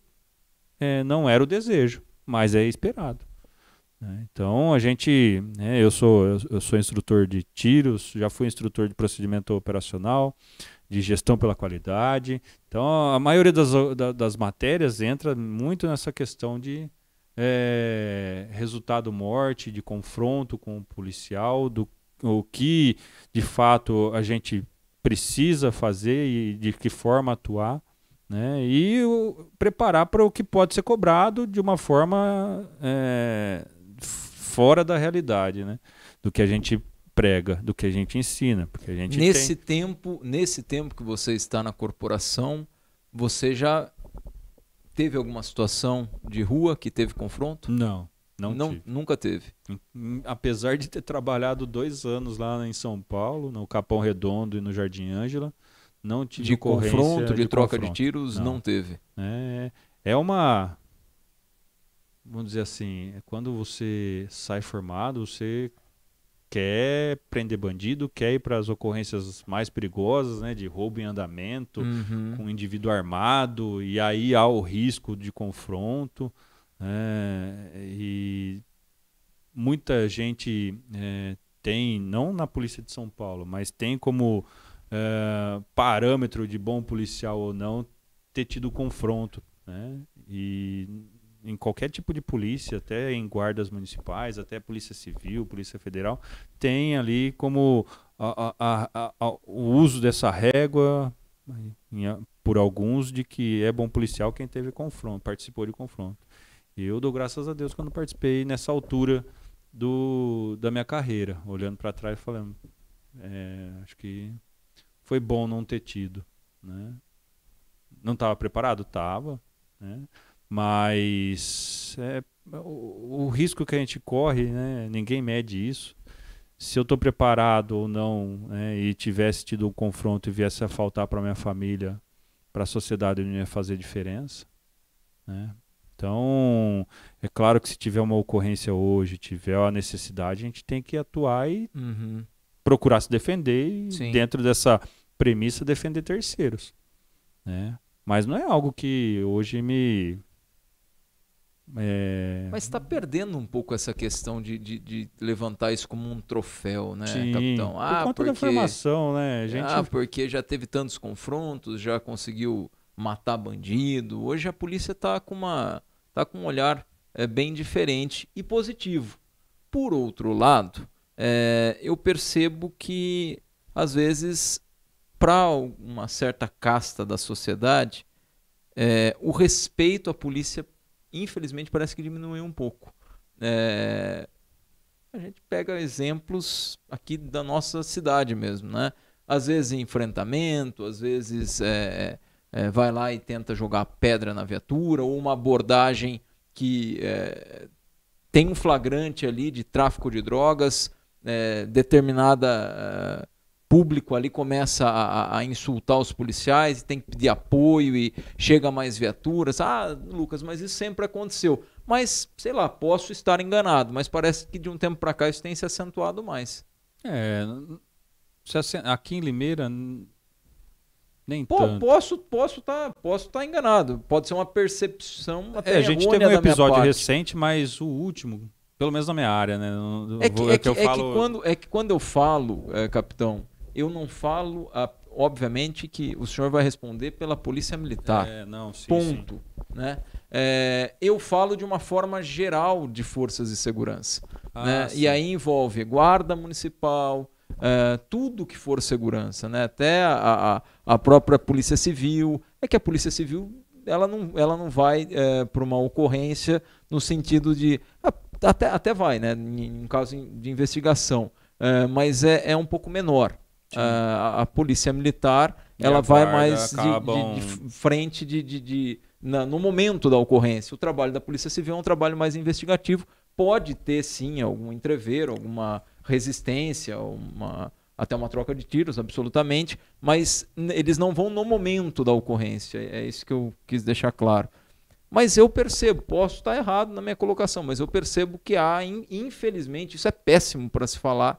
não era o desejo, mas é esperado. Então a gente, eu sou instrutor de tiros, já fui instrutor de procedimento operacional, de gestão pela qualidade. Então a maioria das matérias entra muito nessa questão de resultado morte, de confronto com o policial, o que de fato a gente precisa fazer e de que forma atuar, né? E preparar para o que pode ser cobrado de uma forma fora da realidade, né? Do que a gente prega, do que a gente ensina, porque a gente nesse tempo que você está na corporação, você já teve alguma situação de rua que teve confronto? Não tive. Nunca teve. Apesar de ter trabalhado 2 anos lá em São Paulo, no Capão Redondo e no Jardim Ângela, não tive confronto, de troca de tiros, não teve. Vamos dizer assim, quando você sai formado, você quer prender bandido, quer ir para as ocorrências mais perigosas, né, de roubo em andamento, com indivíduo armado, e aí há o risco de confronto. E muita gente tem, não na Polícia de São Paulo, mas tem como parâmetro de bom policial ou não ter tido confronto, né? E em qualquer tipo de polícia, até em guardas municipais, até Polícia Civil, Polícia Federal, tem ali como o uso dessa régua por alguns de que é bom policial quem teve confronto, participou de confronto. E eu dou graças a Deus quando participei nessa altura da minha carreira, olhando para trás e falando, acho que foi bom não ter tido, né? Não estava preparado? Estava, né? Mas o risco que a gente corre, né? Ninguém mede isso. Se eu estou preparado ou não, né? E tivesse tido um confronto e viesse a faltar para minha família, para a sociedade, não ia fazer diferença, né? Então, é claro que se tiver uma ocorrência hoje, tiver a necessidade, a gente tem que atuar e procurar se defender e, dentro dessa premissa, defender terceiros, né? Mas não é algo que hoje me... Mas está perdendo um pouco essa questão de levantar isso como um troféu, né, Sim, capitão? por conta da formação, né? Porque já teve tantos confrontos, já conseguiu matar bandido. Hoje a polícia está com um olhar bem diferente e positivo. Por outro lado, eu percebo que, às vezes, para uma certa casta da sociedade, o respeito à polícia, infelizmente, parece que diminuiu um pouco. A gente pega exemplos aqui da nossa cidade mesmo, né? Às vezes enfrentamento, às vezes vai lá e tenta jogar pedra na viatura, ou uma abordagem que tem um flagrante ali de tráfico de drogas, determinada público ali começa a insultar os policiais e tem que pedir apoio e chega mais viaturas. Lucas, mas isso sempre aconteceu. Mas, sei lá, posso estar enganado, mas parece que de um tempo para cá isso tem se acentuado mais. Aqui em Limeira, nem tanto. Posso estar enganado. Pode ser uma percepção até a gente teve um episódio recente, mas o último, pelo menos na minha área, né? Que quando eu falo, capitão, eu não falo, obviamente, que o senhor vai responder pela Polícia Militar. Ponto. Sim. Né? Eu falo de uma forma geral de forças de segurança. Né? E aí envolve guarda municipal, tudo que for segurança, né? Até a própria Polícia Civil. É que a Polícia Civil ela não vai para uma ocorrência no sentido de... Até vai, né? Em caso de investigação, mas é um pouco menor. A Polícia Militar ela vai mais de frente no momento da ocorrência. O trabalho da Polícia Civil é um trabalho mais investigativo. Pode ter, sim, algum entrever, alguma resistência, até uma troca de tiros, absolutamente, mas eles não vão no momento da ocorrência. É isso que eu quis deixar claro. Mas eu percebo, posso estar errado na minha colocação, mas eu percebo que há, infelizmente, isso é péssimo para se falar,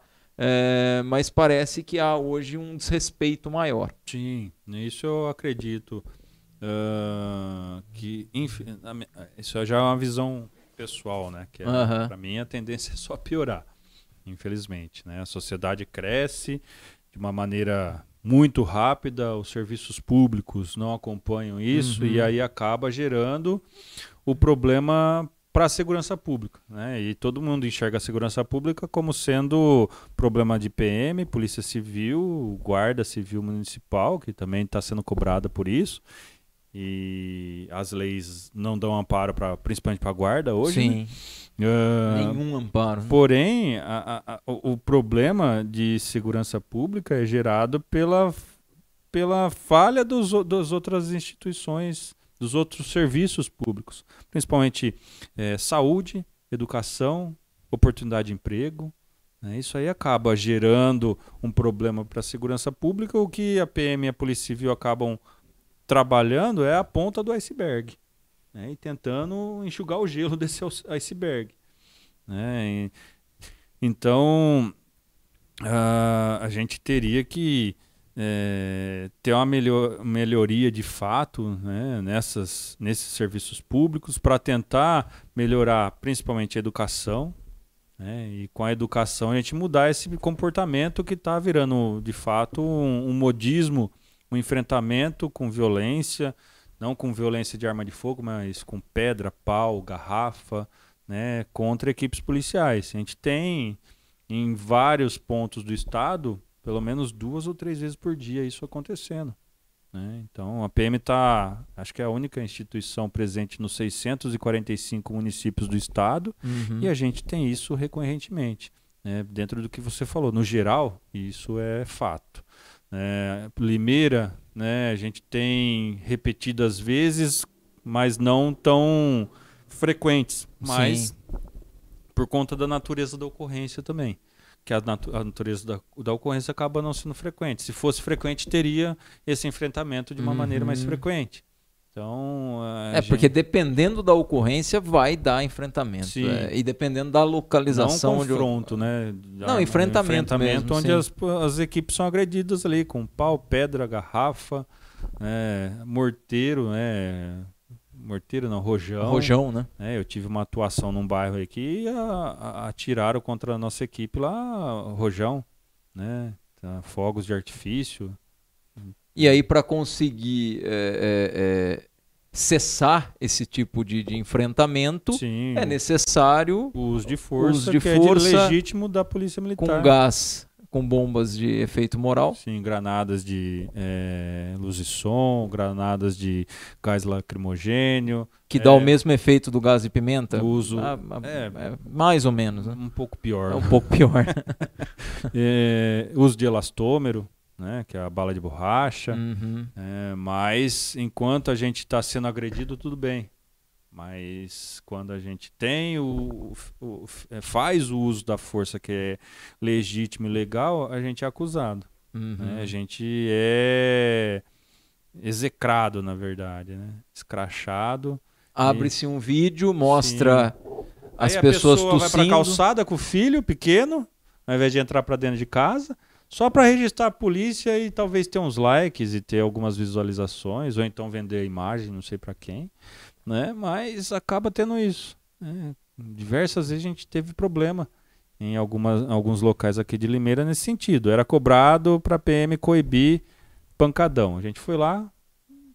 mas parece que há hoje um desrespeito maior. Sim, isso eu acredito. Isso já é uma visão pessoal, né? Que para mim a tendência é só piorar, infelizmente, né? A sociedade cresce de uma maneira muito rápida, os serviços públicos não acompanham isso e aí acaba gerando o problema para a segurança pública, né? E todo mundo enxerga a segurança pública como sendo problema de PM, Polícia Civil, Guarda Civil Municipal, que também está sendo cobrada por isso. E as leis não dão amparo principalmente para a guarda hoje. Sim. Né? Nenhum amparo. Porém, o problema de segurança pública é gerado pela falha das outras instituições, dos outros serviços públicos, principalmente saúde, educação, oportunidade de emprego. Né? Isso aí acaba gerando um problema para a segurança pública. O que a PM e a Polícia Civil acabam trabalhando é a ponta do iceberg, né? E tentando enxugar o gelo desse iceberg, né? Então a gente teria que ter uma melhoria de fato, né, nesses serviços públicos para tentar melhorar principalmente a educação, né? E com a educação a gente mudar esse comportamento que está virando de fato um modismo, um enfrentamento com violência, não com violência de arma de fogo, mas com pedra, pau, garrafa, né, contra equipes policiais. A gente tem em vários pontos do estado, pelo menos 2 ou 3 vezes por dia isso acontecendo, né? Então a PM acho que é a única instituição presente nos 645 municípios do estado e a gente tem isso recorrentemente, né? Dentro do que você falou, no geral, isso é fato. Limeira, né, a gente tem repetidas vezes, mas não tão frequentes, mas por conta da natureza da ocorrência também, que a natureza da ocorrência acaba não sendo frequente. Se fosse frequente, teria esse enfrentamento de uma maneira mais frequente. Então, porque dependendo da ocorrência vai dar enfrentamento. E dependendo da localização. Não confronto, né? Não, enfrentamento mesmo, onde as equipes são agredidas ali com pau, pedra, garrafa, morteiro, né? Morteiro não, rojão. Rojão, né? Eu tive uma atuação num bairro aí que atiraram contra a nossa equipe lá, rojão, né? Fogos de artifício. E aí, para conseguir cessar esse tipo de enfrentamento, sim, é necessário o uso de força, que é legítimo da Polícia Militar. Com gás, com bombas de efeito moral. Sim, granadas de luz e som, granadas de gás lacrimogênio. Que dá o mesmo efeito do gás de pimenta? Uso, mais ou menos. Né? Um pouco pior. É um pouco pior. Uso de elastômero, né, que é a bala de borracha. Uhum. Mas enquanto a gente está sendo agredido, tudo bem. Mas quando a gente tem faz o uso da força que é legítimo e legal, a gente é acusado. Uhum. Né? A gente é execrado, na verdade, né? Escrachado. Abre-se um vídeo, mostra as pessoas tossindo. Vai para a calçada com o filho pequeno, ao invés de entrar para dentro de casa, só para registrar a polícia e talvez ter uns likes e ter algumas visualizações, ou então vender a imagem, não sei para quem. Né? Mas acaba tendo isso. Né? Diversas vezes a gente teve problema em alguns locais aqui de Limeira nesse sentido. Era cobrado para a PM coibir pancadão. A gente foi lá,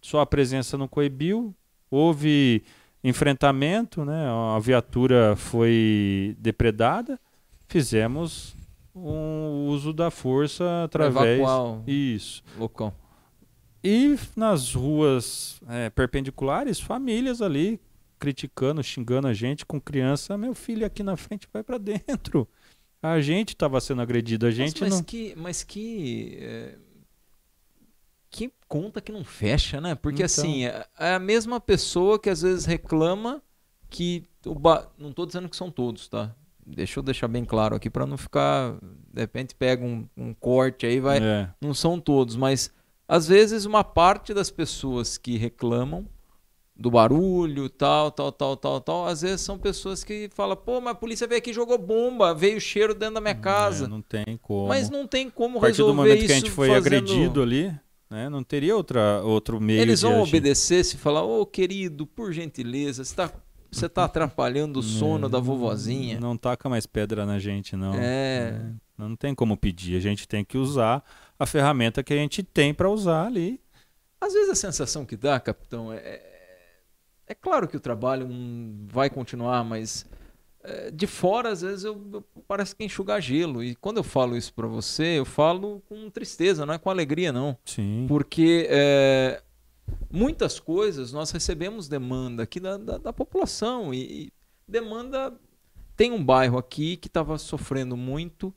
só a presença não coibiu, houve enfrentamento, né? A viatura foi depredada, fizemos um uso da força através... Evacuar isso. Local. E nas ruas perpendiculares, famílias ali criticando, xingando a gente com criança. Meu filho aqui na frente vai para dentro. A gente estava sendo agredido, a gente não... Mas que conta que não fecha, né? Porque então, assim, é a mesma pessoa que às vezes reclama que... Não estou dizendo que são todos, tá? Deixa eu deixar bem claro aqui para não ficar... De repente pega um corte aí, vai... Não são todos, mas... Às vezes uma parte das pessoas que reclamam do barulho, tal, às vezes são pessoas que falam, pô, mas a polícia veio aqui e jogou bomba, veio cheiro dentro da minha casa. Não tem como. Mas não tem como resolver isso. A partir do momento que a gente foi agredido ali, né, não teria outro meio Eles de vão agir. Obedecer se falar, ô querido, por gentileza, você tá atrapalhando o sono da vovozinha. Não taca mais pedra na gente, não. Não tem como pedir, a gente tem que usar a ferramenta que a gente tem para usar ali. Às vezes a sensação que dá, capitão, é claro que o trabalho vai continuar, mas de fora às vezes parece que enxugar gelo. E quando eu falo isso para você, eu falo com tristeza, não é com alegria não. Sim. Porque muitas coisas nós recebemos demanda aqui da população e demanda... Tem um bairro aqui que estava sofrendo muito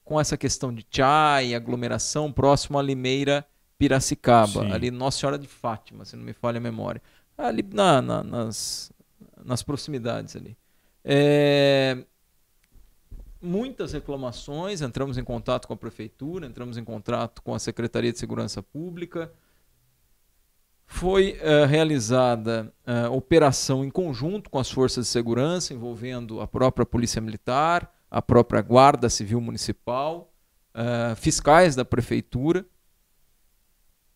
com essa questão de chai, aglomeração, próximo a Limeira, Piracicaba, Sim. ali Nossa Senhora de Fátima, se não me falha a memória, ali nas proximidades ali. Muitas reclamações, entramos em contato com a prefeitura, entramos em contato com a Secretaria de Segurança Pública. Foi realizada operação em conjunto com as forças de segurança, envolvendo a própria Polícia Militar, a própria Guarda Civil Municipal, fiscais da Prefeitura.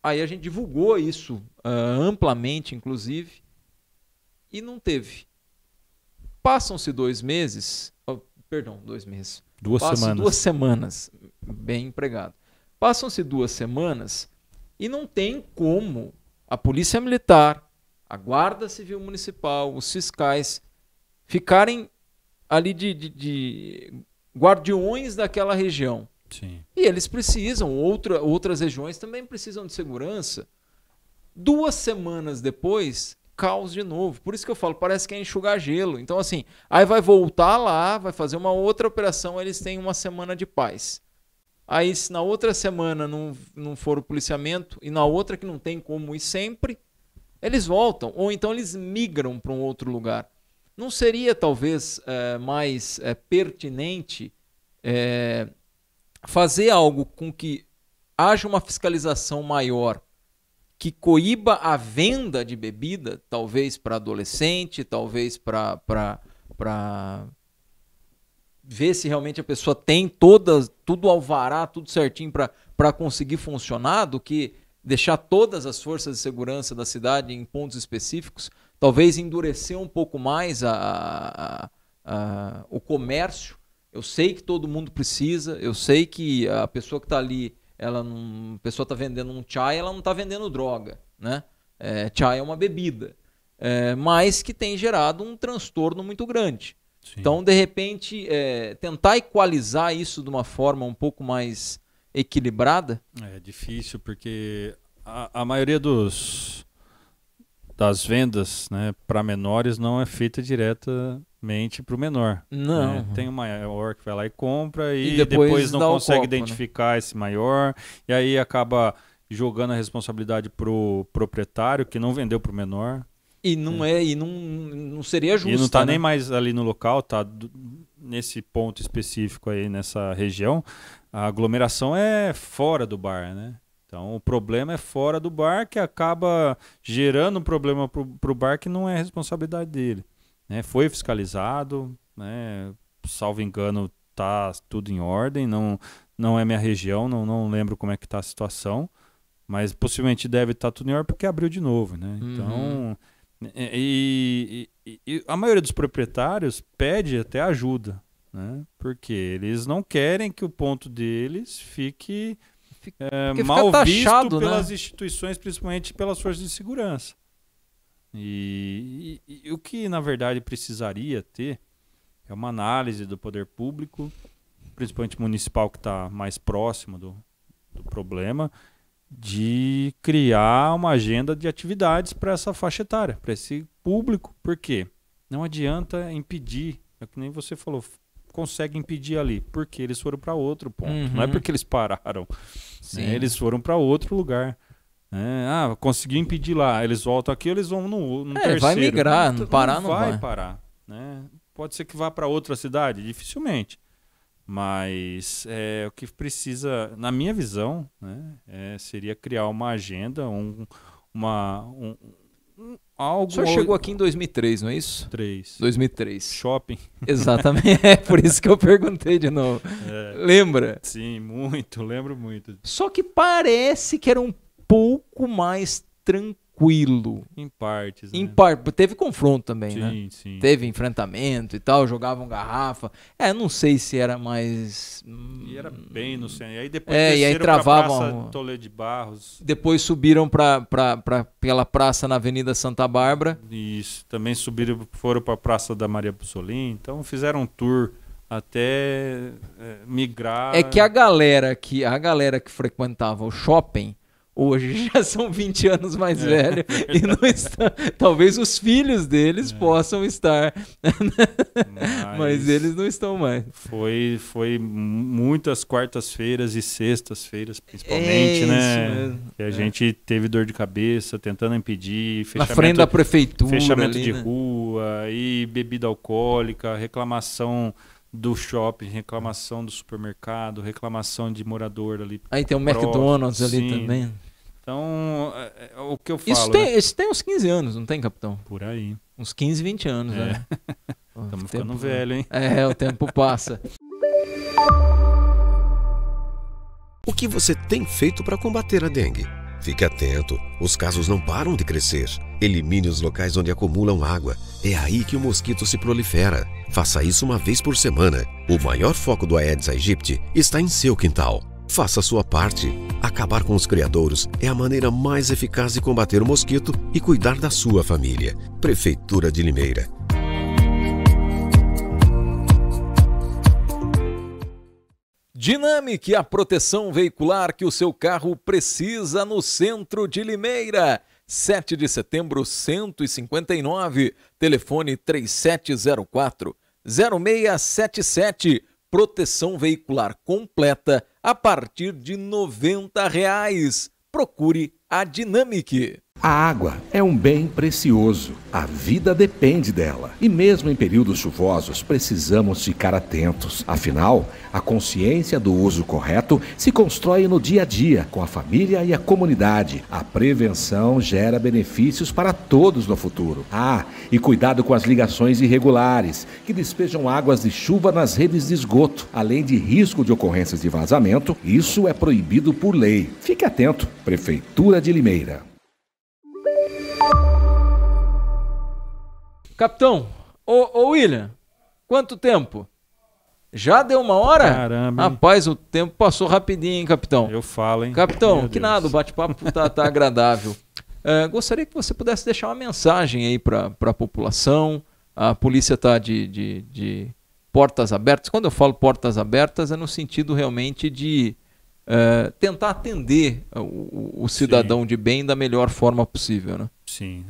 Aí a gente divulgou isso amplamente, inclusive, e não teve. Passam-se 2 meses, perdão, 2 meses. 2 semanas. 2 semanas, bem empregado. Passam-se 2 semanas e não tem como a Polícia Militar, a Guarda Civil Municipal, os fiscais ficarem ali de guardiões daquela região. Sim. E eles precisam, outras regiões também precisam de segurança. 2 semanas depois, caos de novo. Por isso que eu falo, parece que é enxugar gelo. Então assim, aí vai voltar lá, vai fazer uma outra operação, aí eles têm 1 semana de paz. Aí se na outra semana não for o policiamento, e na outra que não tem como ir sempre, eles voltam. Ou então eles migram para um outro lugar. Não seria talvez mais pertinente fazer algo com que haja uma fiscalização maior que coíba a venda de bebida, talvez para adolescente, talvez para ver se realmente a pessoa tem tudo alvará, tudo certinho para conseguir funcionar, do que deixar todas as forças de segurança da cidade em pontos específicos, talvez endurecer um pouco mais o comércio. Eu sei que todo mundo precisa, eu sei que a pessoa que está ali, a pessoa está vendendo um chai, ela não está vendendo droga, né? Chai é uma bebida, mas que tem gerado um transtorno muito grande. Sim. Então, de repente, tentar equalizar isso de uma forma um pouco mais equilibrada. É difícil, porque a maioria das vendas, né, para menores não é feita diretamente para o menor. Não. Né? Tem um maior que vai lá e compra e depois não consegue identificar, né, esse maior, e aí acaba jogando a responsabilidade para o proprietário que não vendeu para o menor. E não seria justo. E não está, né, nem mais ali no local, está nesse ponto específico aí, nessa região. A aglomeração é fora do bar, né? Então o problema é fora do bar, que acaba gerando um problema para o bar que não é responsabilidade dele. Né? Foi fiscalizado, né? Salvo engano, está tudo em ordem. Não é minha região, não lembro como é que está a situação, mas possivelmente deve estar tudo em ordem porque abriu de novo, né? Então, e a maioria dos proprietários pede até ajuda, né? Porque eles não querem que o ponto deles fique mal taxado, visto pelas, né, instituições, principalmente pelas forças de segurança. E o que, na verdade, precisaria ter é uma análise do poder público, principalmente municipal, que está mais próximo do problema, de criar uma agenda de atividades para essa faixa etária, para esse público. Por quê? Não adianta impedir, é que nem você falou, consegue impedir ali, porque eles foram para outro ponto, não é porque eles pararam, né? Eles foram para outro lugar. Conseguiu impedir lá, eles voltam aqui, eles vão no terceiro. Vai migrar, não parar, não vai parar, né? Pode ser que vá para outra cidade, dificilmente. Mas o que precisa, na minha visão, né, seria criar uma agenda, algo... O senhor chegou aqui em 2003, não é isso? 2003. Shopping. Exatamente, é por isso que eu perguntei de novo. Lembra? Sim, muito, lembro muito. Só que parece que era um pouco mais tranquilo. Em partes, né? Em parte. Teve confronto também, sim, né? Sim. Teve enfrentamento e tal, jogavam garrafa. Não sei se era mais... E era bem no centro. E aí depois e aí travavam... Praça Toledo de Barros. Depois subiram pela praça na Avenida Santa Bárbara. Isso. Também foram para a Praça da Maria Bussolini. Então fizeram um tour até migrar. É que a galera que frequentava o shopping hoje já são 20 anos mais velhos e não estão, talvez os filhos deles possam estar, mas eles não estão mais. Foi muitas quartas-feiras e sextas-feiras, principalmente, né? Mesmo. Que a gente teve dor de cabeça tentando impedir, na frente da prefeitura, fechamento ali, de né, rua e bebida alcoólica, reclamação do shopping, reclamação do supermercado, reclamação de morador ali. Aí tem o McDonald's ali também. Então, o que eu falo... Isso tem uns 15 anos, não tem, capitão? Por aí. Uns 15, 20 anos, né? Estamos ficando velho, hein? O tempo passa. O que você tem feito para combater a dengue? Fique atento, os casos não param de crescer. Elimine os locais onde acumulam água. É aí que o mosquito se prolifera. Faça isso uma vez por semana. O maior foco do Aedes aegypti está em seu quintal. Faça a sua parte. Acabar com os criadouros é a maneira mais eficaz de combater o mosquito e cuidar da sua família. Prefeitura de Limeira. Dinamic, a proteção veicular que o seu carro precisa no centro de Limeira. 7 de setembro, 159, telefone 3704-0677. Proteção veicular completa a partir de R$ 90. Procure a Dinamic. A água é um bem precioso. A vida depende dela. E mesmo em períodos chuvosos, precisamos ficar atentos. Afinal, a consciência do uso correto se constrói no dia a dia, com a família e a comunidade. A prevenção gera benefícios para todos no futuro. E cuidado com as ligações irregulares, que despejam águas de chuva nas redes de esgoto. Além de risco de ocorrências de vazamento, isso é proibido por lei. Fique atento. Prefeitura de Limeira. Capitão, ô William, quanto tempo? Já deu 1 hora? Caramba, hein? Rapaz, o tempo passou rapidinho, hein, capitão? Eu falo, hein? Capitão, Meu que Deus. nada, o bate-papo tá agradável. Gostaria que você pudesse deixar uma mensagem aí para a população. A polícia está de portas abertas. Quando eu falo portas abertas, é no sentido realmente de tentar atender o cidadão de bem da melhor forma possível, né? Sim.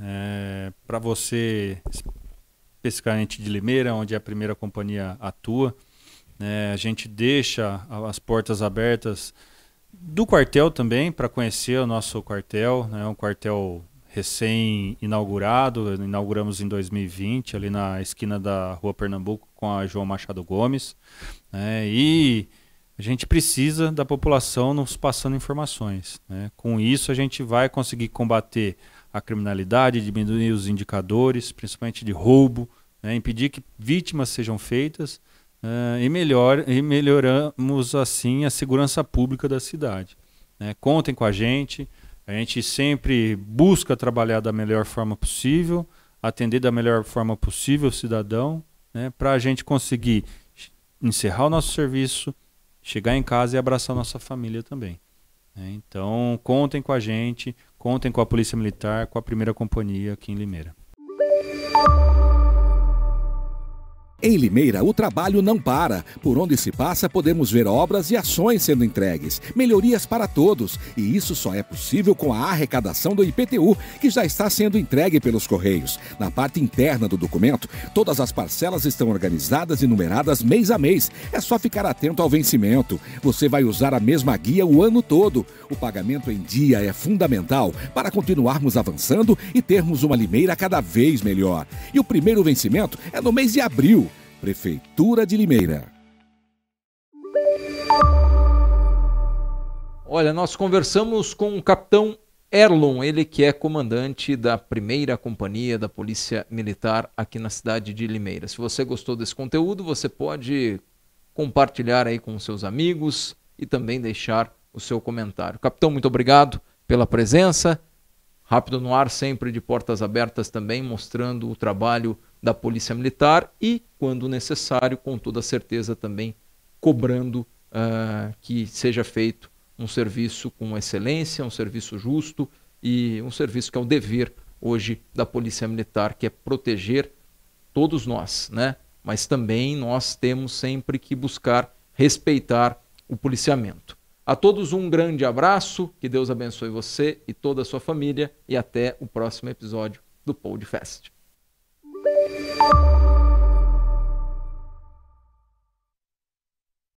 Para você, especificamente de Limeira, onde a primeira companhia atua, a gente deixa as portas abertas do quartel também, para conhecer o nosso quartel. É um quartel recém-inaugurado, inauguramos em 2020, ali na esquina da Rua Pernambuco com a João Machado Gomes. E a gente precisa da população nos passando informações. Com isso a gente vai conseguir combater a criminalidade, diminuir os indicadores, principalmente de roubo, impedir que vítimas sejam feitas, e melhoramos assim a segurança pública da cidade. Contem com a gente sempre busca trabalhar da melhor forma possível, atender da melhor forma possível o cidadão, para a gente conseguir encerrar o nosso serviço, chegar em casa e abraçar nossa família também. Então contem com a gente, contem com a Polícia Militar, com a primeira companhia aqui em Limeira. Em Limeira, o trabalho não para. Por onde se passa, podemos ver obras e ações sendo entregues. Melhorias para todos. E isso só é possível com a arrecadação do IPTU, que já está sendo entregue pelos Correios. Na parte interna do documento, todas as parcelas estão organizadas e numeradas mês a mês. É só ficar atento ao vencimento. Você vai usar a mesma guia o ano todo. O pagamento em dia é fundamental para continuarmos avançando e termos uma Limeira cada vez melhor. E o primeiro vencimento é no mês de abril. Prefeitura de Limeira. Olha, nós conversamos com o capitão Erlon, ele que é comandante da primeira companhia da Polícia Militar aqui na cidade de Limeira. Se você gostou desse conteúdo, você pode compartilhar aí com seus amigos e também deixar o seu comentário. Capitão, muito obrigado pela presença. Rápido no Ar, sempre de portas abertas também, mostrando o trabalho da Polícia Militar e, quando necessário, com toda certeza também cobrando que seja feito um serviço com excelência, um serviço justo e um serviço que é o dever hoje da Polícia Militar, que é proteger todos nós, né? Mas também nós temos sempre que buscar respeitar o policiamento. A todos um grande abraço, que Deus abençoe você e toda a sua família e até o próximo episódio do Podcast.